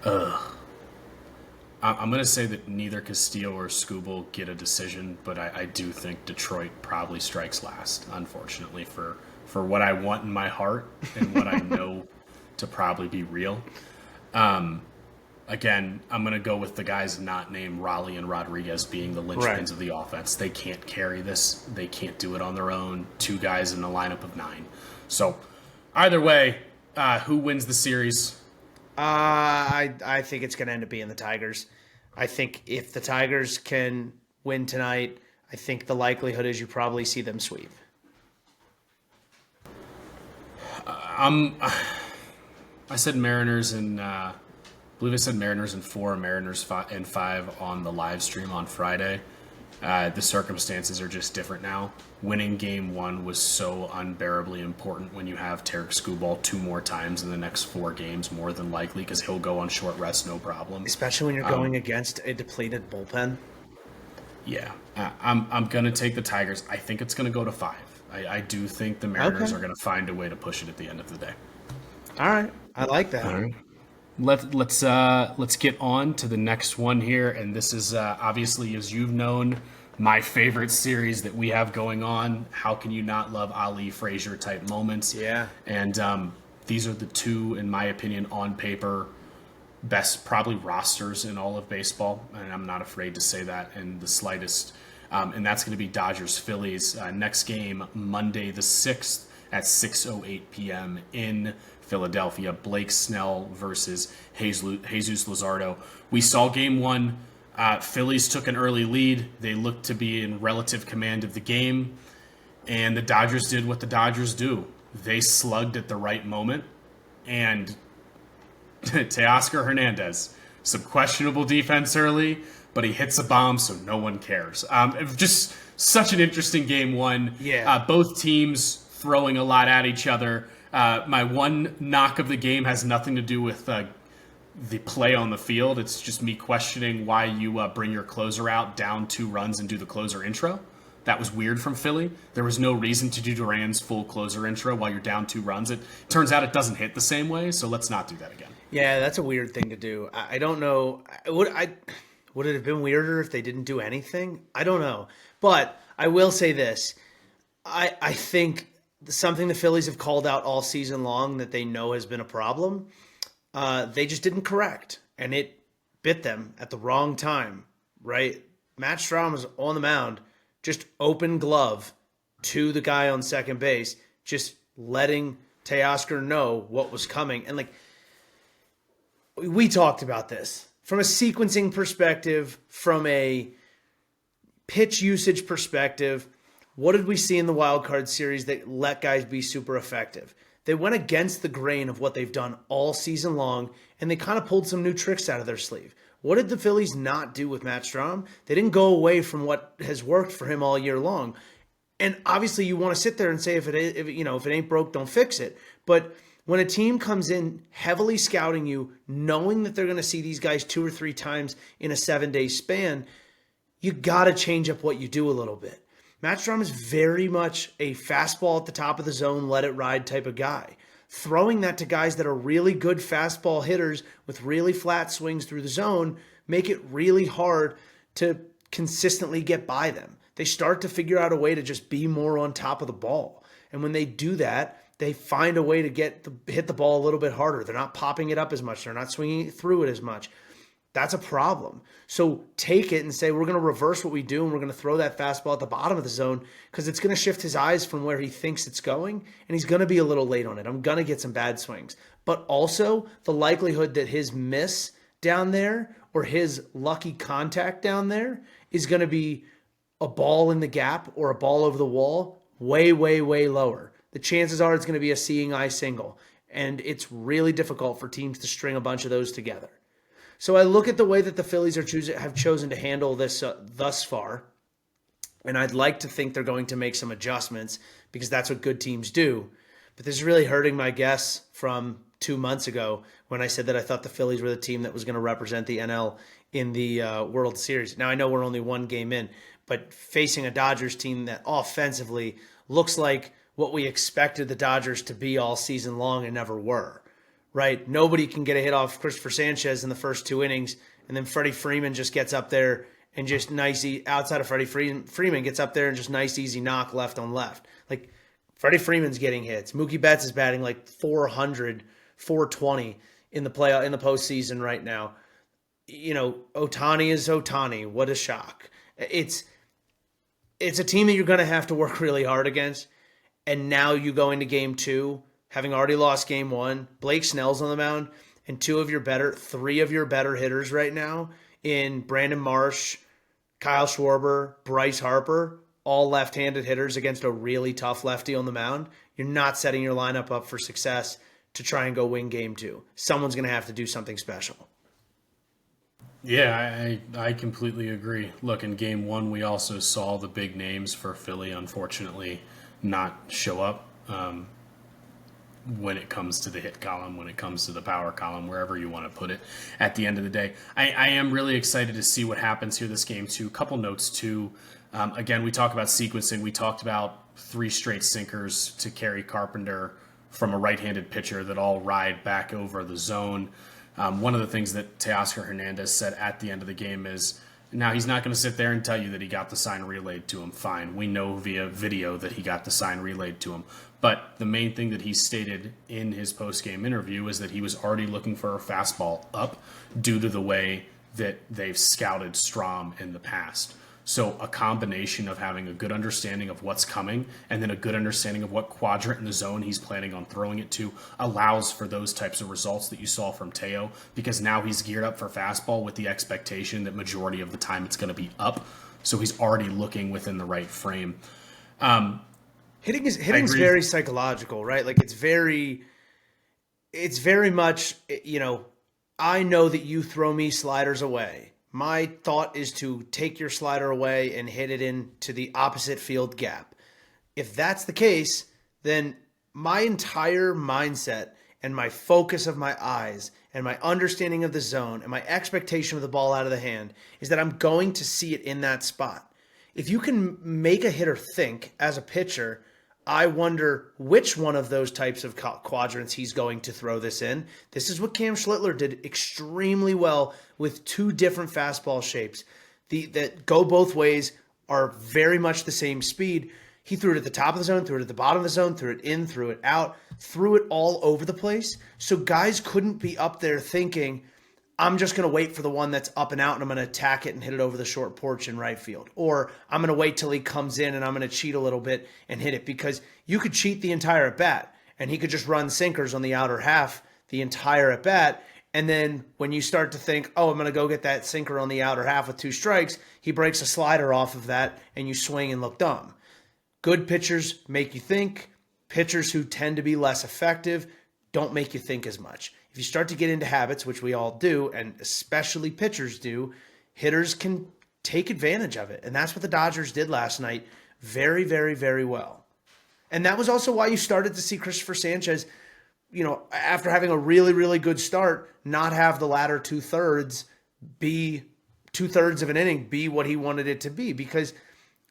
I'm going to say that neither Castillo or Skubal get a decision, but I do think Detroit probably strikes last, unfortunately, for what I want in my heart and what I know to probably be real. Again, I'm going to go with the guys not named Raleigh and Rodriguez being the linchpins of the offense. They can't carry this. They can't do it on their own. 2 guys in a lineup of 9. So either way, who wins the series? I think it's going to end up being the Tigers. I think if the Tigers can win tonight, I think the likelihood is you probably see them sweep. I said Mariners and I believe I said Mariners in 4, Mariners in 5 on the live stream on Friday. The circumstances are just different now. Winning game 1 was so unbearably important when you have Tarek Skubal 2 more times in the next 4 games, more than likely, because he'll go on short rest, no problem. Especially when you're going against a depleted bullpen. Yeah, I'm going to take the Tigers. I think it's going to go to 5. I do think the Mariners are going to find a way to push it at the end of the day. All right, I like that. All right. Let's get on to the next one here, and this is obviously, as you've known, my favorite series that we have going on. How can you not love Ali Frazier type moments? Yeah. And these are the 2, in my opinion, on paper, best probably rosters in all of baseball, and I'm not afraid to say that in the slightest. And that's going to be Dodgers-Phillies. Next game, Monday the 6th at 6:08 p.m. in Philadelphia. Blake Snell versus Jesus Luzardo. We saw game 1. Phillies took an early lead. They looked to be in relative command of the game. And the Dodgers did what the Dodgers do. They slugged at the right moment. And Teoscar Hernandez, some questionable defense early, but he hits a bomb, so no one cares. Just such an interesting game 1. Yeah. Both teams throwing a lot at each other. My one knock of the game has nothing to do with the play on the field. It's just me questioning why you bring your closer out down 2 runs and do the closer intro. That was weird from Philly. There was no reason to do Duran's full closer intro while you're down 2 runs. It turns out it doesn't hit the same way, so let's not do that again. Yeah, that's a weird thing to do. I don't know. Would it have been weirder if they didn't do anything? I don't know. But I will say this. I think something the Phillies have called out all season long that they know has been a problem, they just didn't correct. And it bit them at the wrong time, right? Matt Strahm was on the mound, just open glove to the guy on second base, just letting Teoscar know what was coming. And we talked about this. From a sequencing perspective, from a pitch usage perspective, what did we see in the wild card series that let guys be super effective? They went against the grain of what they've done all season long, and they kind of pulled some new tricks out of their sleeve. What did the Phillies not do with Matt Strahm? They didn't go away from what has worked for him all year long. And obviously you want to sit there and say if it ain't broke, don't fix it. But when a team comes in heavily scouting you, knowing that they're going to see these guys 2 or 3 times in a 7-day span, you got to change up what you do a little bit. Matt Strahm is very much a fastball at the top of the zone, let it ride type of guy. Throwing that to guys that are really good fastball hitters with really flat swings through the zone make it really hard to consistently get by them. They start to figure out a way to just be more on top of the ball. And when they do that, they find a way to hit the ball a little bit harder. They're not popping it up as much. They're not swinging through it as much. That's a problem. So take it and say, we're going to reverse what we do, and we're going to throw that fastball at the bottom of the zone because it's going to shift his eyes from where he thinks it's going, and he's going to be a little late on it. I'm going to get some bad swings. But also the likelihood that his miss down there or his lucky contact down there is going to be a ball in the gap or a ball over the wall way, way, way lower. The chances are it's going to be a seeing eye single, and it's really difficult for teams to string a bunch of those together. So I look at the way that the Phillies have chosen to handle this thus far, and I'd like to think they're going to make some adjustments because that's what good teams do. But this is really hurting my guess from 2 months ago when I said that I thought the Phillies were the team that was going to represent the NL in the World Series. Now, I know we're only 1 game in, but facing a Dodgers team that offensively looks like what we expected the Dodgers to be all season long and never were, right? Nobody can get a hit off Christopher Sanchez in the first 2 innings, and then Freddie Freeman just gets up there and just outside of Freddie Freeman gets up there and just nice, easy knock left on left. Like, Freddie Freeman's getting hits. Mookie Betts is batting like 400, 420 in the postseason right now. Ohtani is Ohtani. What a shock. It's a team that you're going to have to work really hard against. And now you go into game 2, having already lost game 1. Blake Snell's on the mound, and 3 of your better hitters right now in Brandon Marsh, Kyle Schwarber, Bryce Harper, all left-handed hitters against a really tough lefty on the mound. You're not setting your lineup up for success to try and go win game 2. Someone's going to have to do something special. Yeah, I completely agree. Look, in game 1, we also saw the big names for Philly, unfortunately, not show up when it comes to the hit column, when it comes to the power column, wherever you want to put it at the end of the day. I am really excited to see what happens here this game, too. Couple notes, too. Again, we talk about sequencing. We talked about 3 straight sinkers to Kerry Carpenter from a right-handed pitcher that all ride back over the zone. One of the things that Teoscar Hernandez said at the end of the game is, now he's not going to sit there and tell you that he got the sign relayed to him. Fine. We know via video that he got the sign relayed to him. But the main thing that he stated in his post-game interview is that he was already looking for a fastball up due to the way that they've scouted Strom in the past. So a combination of having a good understanding of what's coming and then a good understanding of what quadrant in the zone he's planning on throwing it to allows for those types of results that you saw from Teo, because now he's geared up for fastball with the expectation that majority of the time it's going to be up. So he's already looking within the right frame. Hitting's very psychological, right? Like it's very much, I know that you throw me sliders away. My thought is to take your slider away and hit it into the opposite field gap. If that's the case, then my entire mindset and my focus of my eyes and my understanding of the zone and my expectation of the ball out of the hand is that I'm going to see it in that spot. If you can make a hitter think as a pitcher, I wonder which one of those types of quadrants he's going to throw this in. This is what Cam Schlittler did extremely well with 2 different fastball shapes that go both ways, are very much the same speed. He threw it at the top of the zone, threw it at the bottom of the zone, threw it in, threw it out, threw it all over the place. So guys couldn't be up there thinking, I'm just going to wait for the one that's up and out and I'm going to attack it and hit it over the short porch in right field. Or I'm going to wait till he comes in and I'm going to cheat a little bit and hit it, because you could cheat the entire at bat and he could just run sinkers on the outer half the entire at bat. And then when you start to think, oh, I'm going to go get that sinker on the outer half with 2 strikes, he breaks a slider off of that and you swing and look dumb. Good pitchers make you think. Pitchers who tend to be less effective don't make you think as much. If you start to get into habits, which we all do, and especially pitchers do, hitters can take advantage of it. And that's what the Dodgers did last night very, very, very well. And that was also why you started to see Christopher Sanchez, after having a really, really good start, not have the latter 2/3 be 2/3 of an inning be what he wanted it to be, because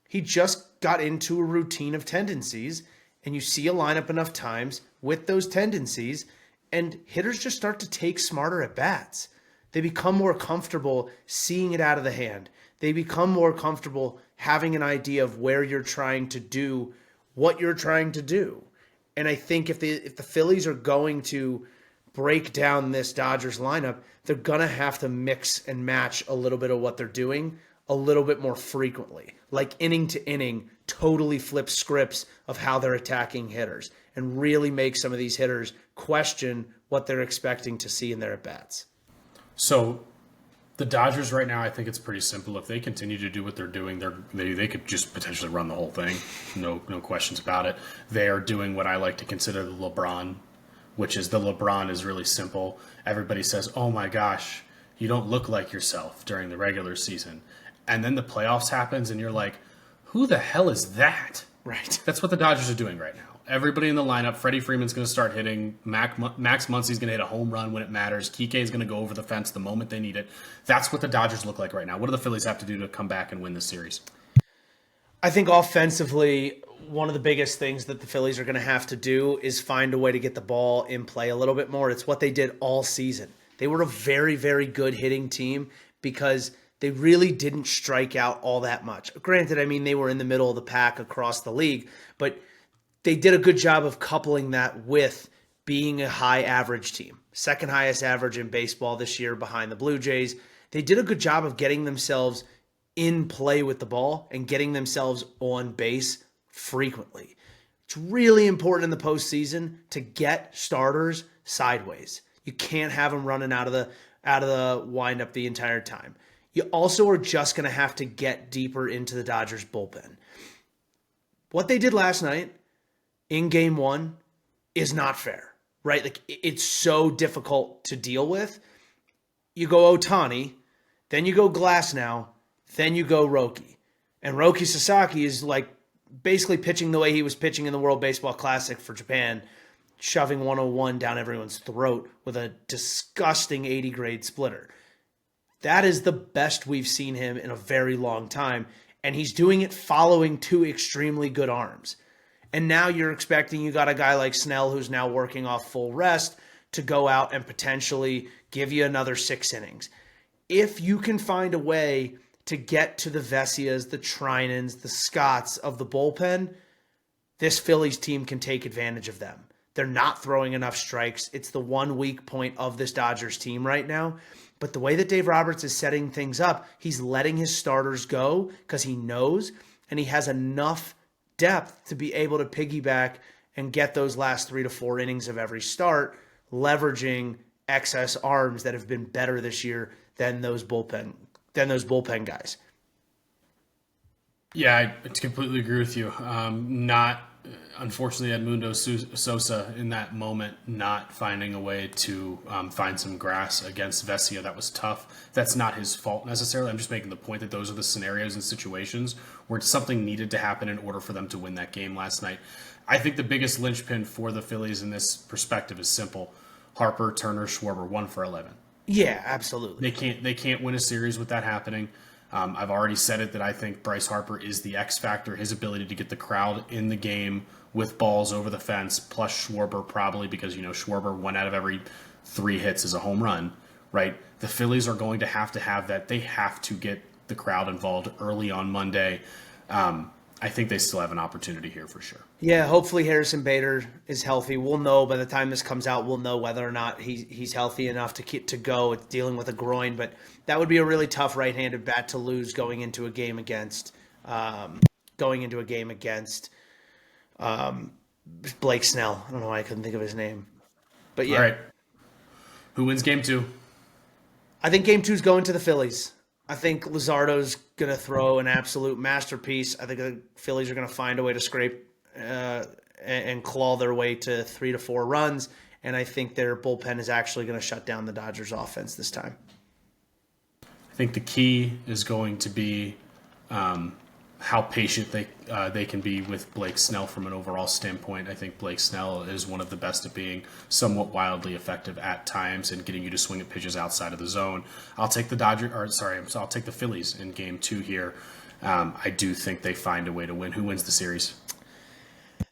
he just got into a routine of tendencies, and you see a lineup enough times with those tendencies, and hitters just start to take smarter at bats. They become more comfortable seeing it out of the hand. They become more comfortable having an idea of where you're trying to do what you're trying to do. And I think if the Phillies are going to break down this Dodgers lineup, they're going to have to mix and match a little bit of what they're doing a little bit more frequently. Like inning to inning, totally flip scripts of how they're attacking hitters and really make some of these hitters question what they're expecting to see in their at-bats. So the Dodgers right now, I think it's pretty simple. If they continue to do what they're doing, they could just potentially run the whole thing. No questions about it. They are doing what I like to consider the LeBron, which is the LeBron is really simple. Everybody says, oh my gosh, you don't look like yourself during the regular season. And then the playoffs happens and you're like, who the hell is that? Right. That's what the Dodgers are doing right now. Everybody in the lineup, Freddie Freeman's going to start hitting. Max Muncy's going to hit a home run when it matters. Kike's going to go over the fence the moment they need it. That's what the Dodgers look like right now. What do the Phillies have to do to come back and win this series? I think offensively, one of the biggest things that the Phillies are going to have to do is find a way to get the ball in play a little bit more. It's what they did all season. They were a very, very good hitting team because they really didn't strike out all that much. Granted, I mean, they were in the middle of the pack across the league, but they did a good job of coupling that with being a high average team. Second highest average in baseball this year behind the Blue Jays. They did a good job of getting themselves in play with the ball and getting themselves on base frequently. It's really important in the postseason to get starters sideways. You can't have them running out of the windup the entire time. You also are just going to have to get deeper into the Dodgers bullpen. What they did last night in game one is not fair, right? Like, it's so difficult to deal with. You go Ohtani, then you go Glasnow, then you go Roki. And Roki Sasaki is like basically pitching the way he was pitching in the World Baseball Classic for Japan, shoving 101 down everyone's throat with a disgusting 80-grade splitter. That is the best we've seen him in a very long time, and he's doing it following two extremely good arms. And now you're expecting you got a guy like Snell who's now working off full rest to go out and potentially give you another 6 innings. If you can find a way to get to the Vessias, the Trinans, the Scotts of the bullpen, this Phillies team can take advantage of them. They're not throwing enough strikes. It's the one weak point of this Dodgers team right now. But the way that Dave Roberts is setting things up, he's letting his starters go because he knows, and he has enough depth to be able to piggyback and get those last 3 to 4 innings of every start, leveraging excess arms that have been better this year than those bullpen guys. Yeah, I completely agree with you. Unfortunately, Edmundo Sosa in that moment not finding a way to find some grass against Vesia. That was tough. That's not his fault necessarily. I'm just making the point that those are the scenarios and situations where something needed to happen in order for them to win that game last night. I think the biggest linchpin for the Phillies in this perspective is simple. Harper, Turner, Schwarber, 1 for 11. Yeah, absolutely. They can't win a series with that happening. I've already said it that I think Bryce Harper is the X factor. His ability to get the crowd in the game with balls over the fence, plus Schwarber probably because, Schwarber 1 out of every 3 hits is a home run, right? The Phillies are going to have that. They have to get the crowd involved early on Monday. I think they still have an opportunity here for sure. Yeah, hopefully Harrison Bader is healthy. We'll know by the time this comes out. We'll know whether or not he's healthy enough to go. It's dealing with a groin, but that would be a really tough right-handed bat to lose going into a game against Blake Snell. I don't know why I couldn't think of his name, but yeah. All right, who wins game 2? I think game 2 is going to the Phillies. I think Luzardo's going to throw an absolute masterpiece. I think the Phillies are going to find a way to scrape and claw their way to 3 to 4 runs, and I think their bullpen is actually going to shut down the Dodgers' offense this time. I think the key is going to be how patient they can be with Blake Snell from an overall standpoint. I think Blake Snell is one of the best at being somewhat wildly effective at times and getting you to swing at pitches outside of the zone. I'll take I'll take the Phillies in game 2 here. I do think they find a way to win. Who wins the series?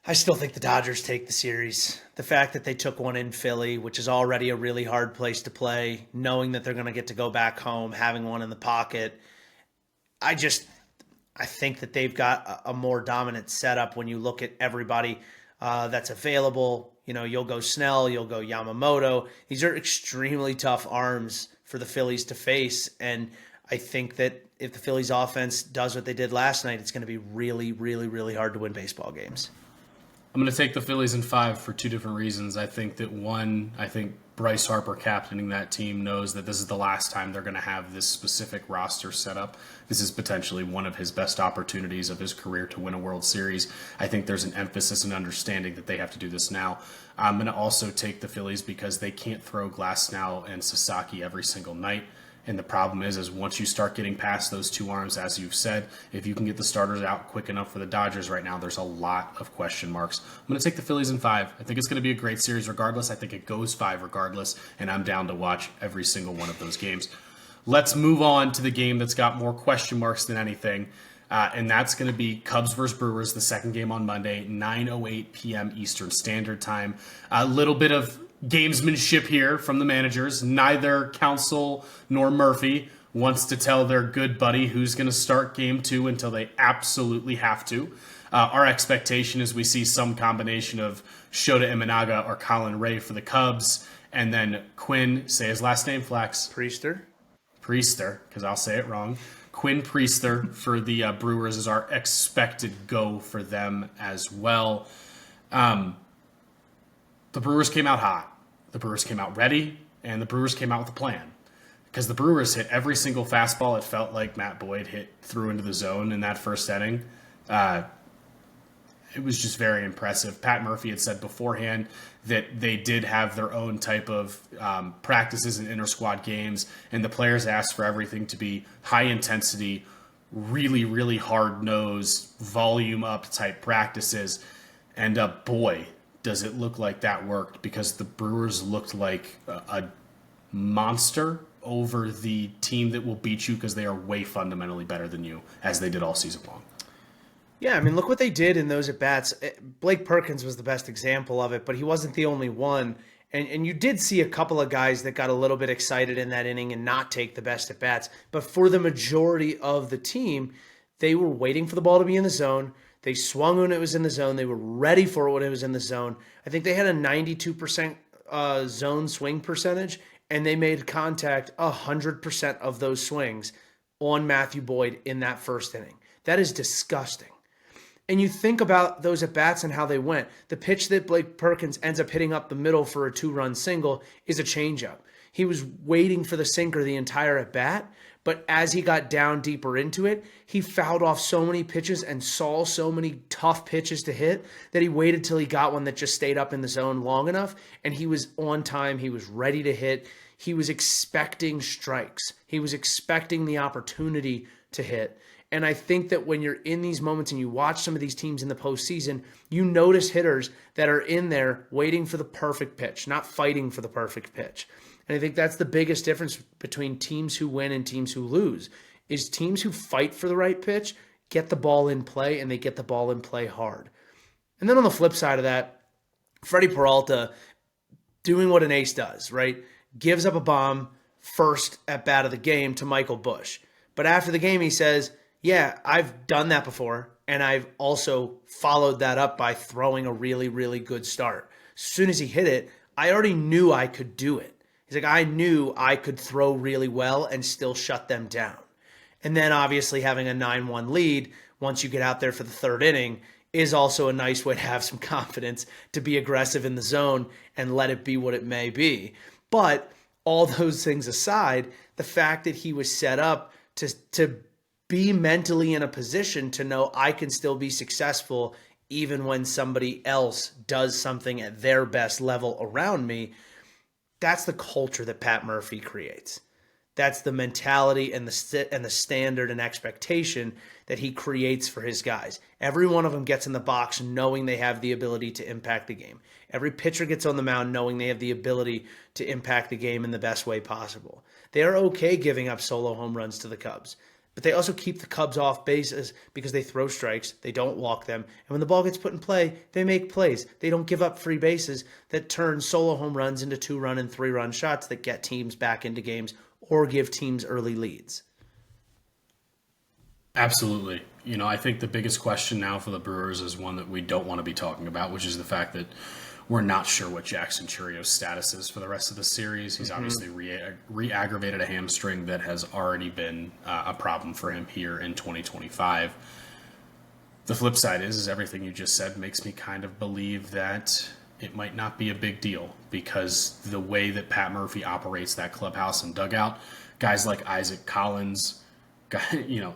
I still think the Dodgers take the series. The fact that they took one in Philly, which is already a really hard place to play, knowing that they're going to get to go back home, having one in the pocket, I think that they've got a more dominant setup when you look at everybody that's available. You'll go Snell, you'll go Yamamoto. These are extremely tough arms for the Phillies to face, and I think that if the Phillies offense does what they did last night, it's going to be really, really, really hard to win baseball games. I'm going to take the Phillies in 5 for 2 different reasons. I think Bryce Harper captaining that team knows that this is the last time they're going to have this specific roster set up. This is potentially one of his best opportunities of his career to win a World Series. I think there's an emphasis and understanding that they have to do this now. I'm going to also take the Phillies because they can't throw Glasnow and Sasaki every single night. And the problem is once you start getting past those 2 arms, as you've said, if you can get the starters out quick enough for the Dodgers right now, there's a lot of question marks. I'm going to take the Phillies in 5. I think it's going to be a great series regardless. I think it goes 5 regardless, and I'm down to watch every single one of those games. Let's move on to the game that's got more question marks than anything. And that's going to be Cubs versus Brewers, the second game on Monday, 9:08 p.m. Eastern Standard Time. A little bit of gamesmanship here from the managers. Neither Counsell nor Murphy wants to tell their good buddy who's going to start game 2 until they absolutely have to. Our expectation is we see some combination of Shota Imanaga or Colin Ray for the Cubs, and then Quinn, say his last name, Flax. Priester, because I'll say it wrong. Quinn Priester for the Brewers is our expected go for them as well. The Brewers came out hot. The Brewers came out ready, and the Brewers came out with a plan. Because the Brewers hit every single fastball it felt like Matt Boyd threw into the zone in that first inning. It was just very impressive. Pat Murphy had said beforehand that they did have their own type of practices and inter-squad games, and the players asked for everything to be high-intensity, really, really hard-nosed, volume-up type practices. And boy, does it look like that worked, because the Brewers looked like a monster over the team that will beat you because they are way fundamentally better than you, as they did all season long. Yeah, I mean, look what they did in those at-bats. Blake Perkins was the best example of it, but he wasn't the only one. And you did see a couple of guys that got a little bit excited in that inning and not take the best at-bats. But for the majority of the team, they were waiting for the ball to be in the zone. They swung when it was in the zone. They were ready for it when it was in the zone. I think they had a 92% zone swing percentage, and they made contact 100% of those swings on Matthew Boyd in that first inning. That is disgusting. And you think about those at-bats and how they went. The pitch that Blake Perkins ends up hitting up the middle for a 2-run single is a changeup. He was waiting for the sinker the entire at-bat, but as he got down deeper into it, he fouled off so many pitches and saw so many tough pitches to hit that he waited till he got one that just stayed up in the zone long enough, and he was on time. He was ready to hit. He was expecting strikes. He was expecting the opportunity to hit. And I think that when you're in these moments and you watch some of these teams in the postseason, you notice hitters that are in there waiting for the perfect pitch, not fighting for the perfect pitch. And I think that's the biggest difference between teams who win and teams who lose, is teams who fight for the right pitch get the ball in play, and they get the ball in play hard. And then on the flip side of that, Freddie Peralta doing what an ace does, right? Gives up a bomb first at bat of the game to Michael Busch. But after the game, he says, yeah, I've done that before, and I've also followed that up by throwing a really, really good start. As soon as he hit it, I already knew I could do it. He's like, I knew I could throw really well and still shut them down. And then obviously having a 9-1 lead once you get out there for the third inning is also a nice way to have some confidence to be aggressive in the zone and let it be what it may be. But all those things aside, the fact that he was set up to be mentally in a position to know I can still be successful even when somebody else does something at their best level around me, that's the culture that Pat Murphy creates. That's the mentality and the standard and expectation that he creates for his guys. Every one of them gets in the box knowing they have the ability to impact the game. Every pitcher gets on the mound knowing they have the ability to impact the game in the best way possible. They are okay giving up solo home runs to the Cubs, but they also keep the Cubs off bases because they throw strikes, they don't walk them, and when the ball gets put in play, they make plays. They don't give up free bases that turn solo home runs into 2-run and 3-run shots that get teams back into games or give teams early leads. Absolutely. I think the biggest question now for the Brewers is one that we don't want to be talking about, which is the fact that we're not sure what Jackson Churrio's status is for the rest of the series. He's obviously re-aggravated a hamstring that has already been a problem for him here in 2025. The flip side is everything you just said makes me kind of believe that it might not be a big deal, because the way that Pat Murphy operates that clubhouse and dugout, guys like Isaac Collins,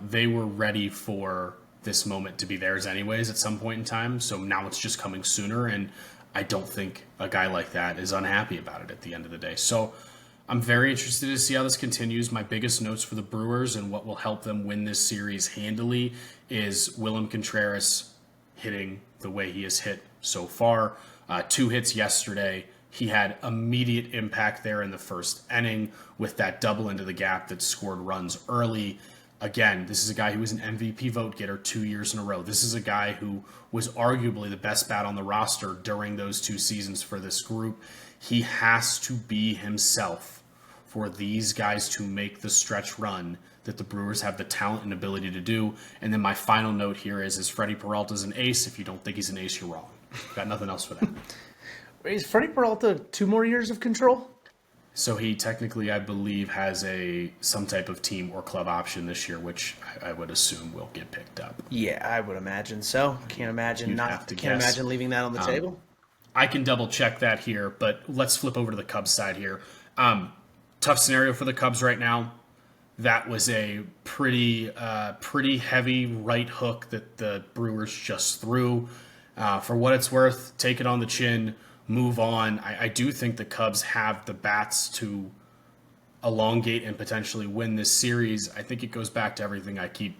they were ready for this moment to be theirs anyways at some point in time. So now it's just coming sooner, and I don't think a guy like that is unhappy about it at the end of the day. So I'm very interested to see how this continues. My biggest notes for the Brewers and what will help them win this series handily is Willem Contreras hitting the way he has hit so far. 2 hits yesterday. He had immediate impact there in the first inning with that double into the gap that scored runs early. Again, this is a guy who was an MVP vote getter 2 years in a row. This is a guy who was arguably the best bat on the roster during those 2 seasons for this group. He has to be himself for these guys to make the stretch run that the Brewers have the talent and ability to do. And then my final note here is Freddie Peralta's an ace. If you don't think he's an ace, you're wrong. Got nothing else for that. Is Freddie Peralta 2 more years of control? So he technically, I believe, has some type of team or club option this year, which I would assume will get picked up. Yeah, I would imagine so. Can't imagine leaving that on the table. I can double check that here, but let's flip over to the Cubs side here. Tough scenario for the Cubs right now. That was a pretty heavy right hook that the Brewers just threw. For what it's worth, take it on the chin, move on. I do think the Cubs have the bats to elongate and potentially win this series. I think it goes back to everything I keep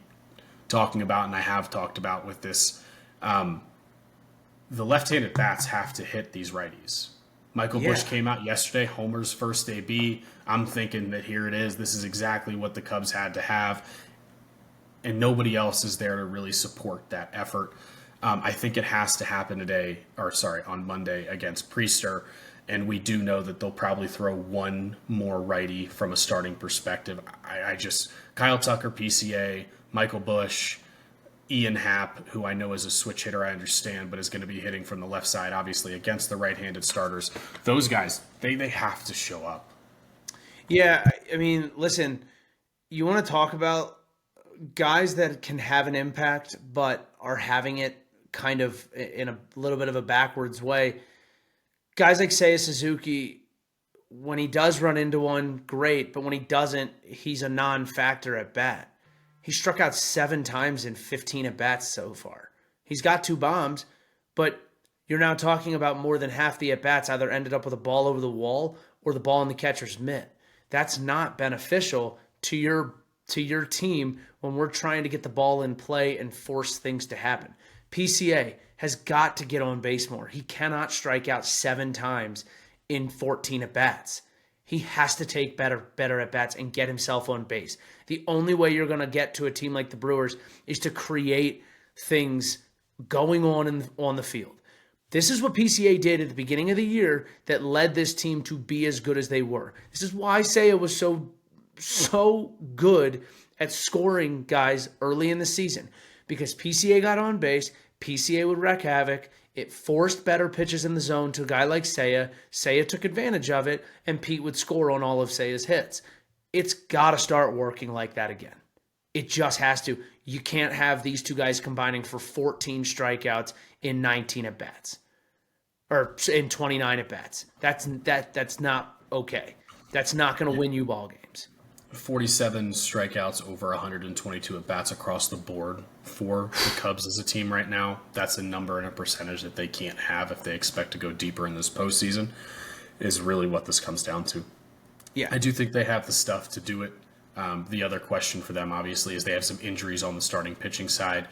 talking about and I have talked about with this. The left-handed bats have to hit these righties. Michael Busch came out yesterday, Homer's first AB. I'm thinking that here it is. This is exactly what the Cubs had to have, and nobody else is there to really support that effort. I think it has to happen on Monday against Priester, and we do know that they'll probably throw one more righty from a starting perspective. Kyle Tucker, PCA, Michael Busch, Ian Happ, who I know is a switch hitter, I understand, but is going to be hitting from the left side, obviously, against the right-handed starters. Those guys, they have to show up. Yeah, I mean, listen, you want to talk about guys that can have an impact but are having it kind of in a little bit of a backwards way. Guys like Seiya Suzuki, when he does run into one, great, but when he doesn't, he's a non-factor at bat. He struck out 7 times in 15 at-bats so far. He's got 2 bombs, but you're now talking about more than half the at-bats either ended up with a ball over the wall or the ball in the catcher's mitt. That's not beneficial to your team when we're trying to get the ball in play and force things to happen. PCA has got to get on base more. He cannot strike out 7 times in 14 at-bats. He has to take better at-bats and get himself on base. The only way you're going to get to a team like the Brewers is to create things going on the field. This is what PCA did at the beginning of the year that led this team to be as good as they were. This is why Seiya was so good at scoring guys early in the season, because PCA got on base, PCA would wreak havoc. It forced better pitches in the zone to a guy like Seiya. Seiya took advantage of it, and Pete would score on all of Seiya's hits. It's got to start working like that again. It just has to. You can't have these 2 guys combining for 14 strikeouts in 19 at-bats. Or in 29 at-bats. That's not okay. That's not going to win you ball games. 47 strikeouts over 122 at-bats across the board for the Cubs as a team right now. That's a number and a percentage that they can't have if they expect to go deeper in this postseason, is really what this comes down to. Yeah, I do think they have the stuff to do it. The other question for them, obviously, is they have some injuries on the starting pitching side.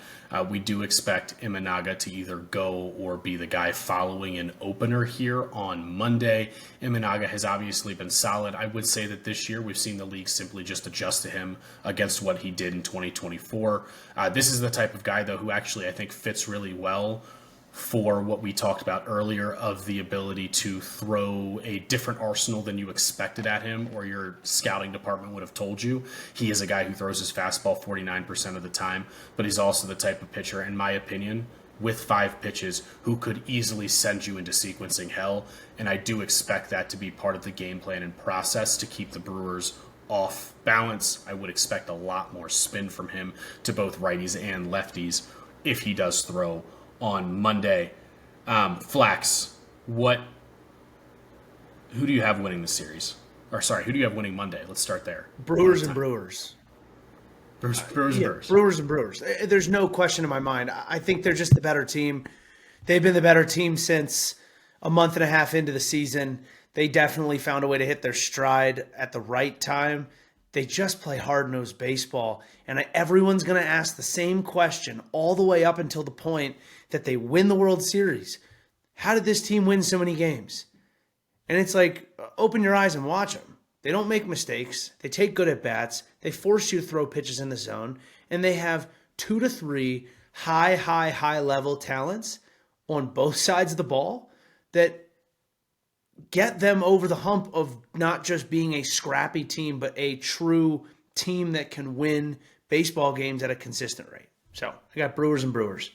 We do expect Imanaga to either go or be the guy following an opener here on Monday. Imanaga has obviously been solid. I would say that this year we've seen the league simply just adjust to him against what he did in 2024. This is the type of guy, though, who actually I think fits really well for what we talked about earlier of the ability to throw a different arsenal than you expected at him or your scouting department would have told you. He is a guy who throws his fastball 49% of the time, but he's also the type of pitcher, in my opinion, with 5 pitches, who could easily send you into sequencing hell. And I do expect that to be part of the game plan and process to keep the Brewers off balance. I would expect a lot more spin from him to both righties and lefties if he does throw on Monday. Flax, who do you have winning the series? Or sorry, who do you have winning Monday? Let's start there. Brewers and Brewers. Brewers and Brewers. There's no question in my mind. I think they're just the better team. They've been the better team since a month and a half into the season. They definitely found a way to hit their stride at the right time. They just play hard-nosed baseball, and everyone's going to ask the same question all the way up until the point that they win the World Series. How did this team win so many games? And it's like, open your eyes and watch them. They don't make mistakes. They take good at bats. They force you to throw pitches in the zone. And they have 2 to 3 high level talents on both sides of the ball that get them over the hump of not just being a scrappy team, but a true team that can win baseball games at a consistent rate. So I got Brewers and Brewers.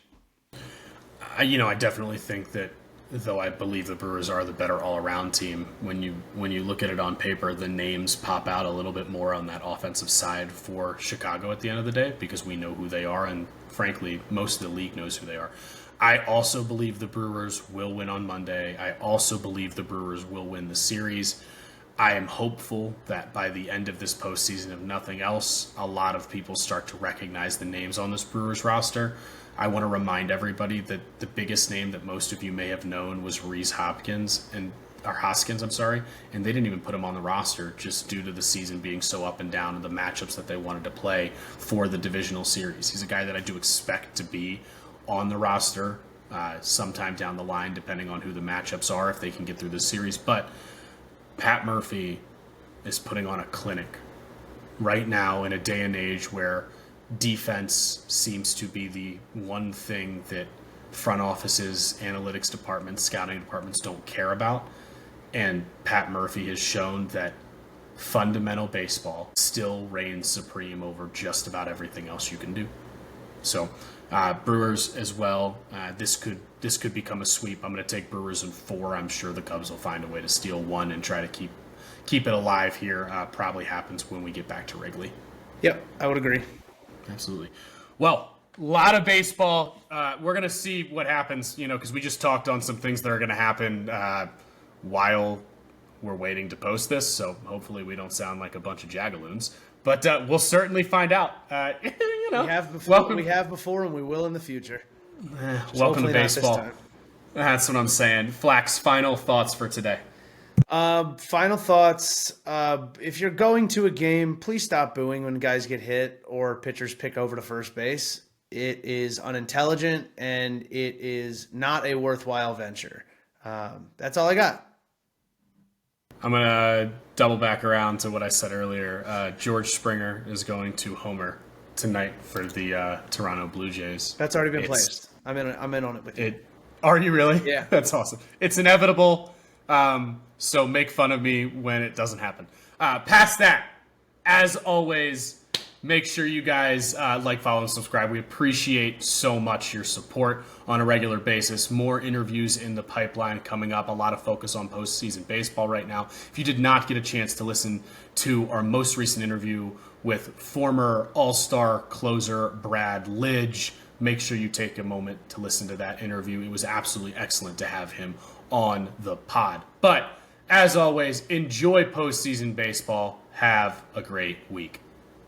I definitely think that, though I believe the Brewers are the better all-around team, when you look at it on paper, the names pop out a little bit more on that offensive side for Chicago at the end of the day, because we know who they are, and frankly, most of the league knows who they are. I also believe the Brewers will win on Monday. I also believe the Brewers will win the series. I am hopeful that by the end of this postseason, if nothing else, a lot of people start to recognize the names on this Brewers roster. I want to remind everybody that the biggest name that most of you may have known was Rhys Hoskins, and they didn't even put him on the roster just due to the season being so up and down and the matchups that they wanted to play for the divisional series. He's a guy that I do expect to be on the roster sometime down the line, depending on who the matchups are, if they can get through this series. But Pat Murphy is putting on a clinic right now in a day and age where defense seems to be the one thing that front offices, analytics departments, scouting departments don't care about. And Pat Murphy has shown that fundamental baseball still reigns supreme over just about everything else you can do. So Brewers as well. This could become a sweep. I'm going to take Brewers in 4. I'm sure the Cubs will find a way to steal 1 and try to keep it alive here. Probably happens when we get back to Wrigley. Yep, I would agree. Absolutely. Well, a lot of baseball. We're going to see what happens, because we just talked on some things that are going to happen while we're waiting to post this. So hopefully we don't sound like a bunch of jagaloons. But we'll certainly find out. We have before, and we will in the future. Welcome to baseball. That's what I'm saying. Flax, final thoughts for today. Final thoughts. If you're going to a game, please stop booing when guys get hit or pitchers pick over to first base. It is unintelligent, and it is not a worthwhile venture. That's all I got. I'm going to double back around to what I said earlier. George Springer is going to homer tonight for the Toronto Blue Jays. That's already been placed. I'm in on it with you. Are you really? Yeah. That's awesome. It's inevitable, so make fun of me when it doesn't happen. Past that, as always, make sure you guys like, follow, and subscribe. We appreciate so much your support on a regular basis. More interviews in the pipeline coming up. A lot of focus on postseason baseball right now. If you did not get a chance to listen to our most recent interview with former All-Star closer Brad Lidge, make sure you take a moment to listen to that interview. It was absolutely excellent to have him on the pod. But as always, enjoy postseason baseball. Have a great week.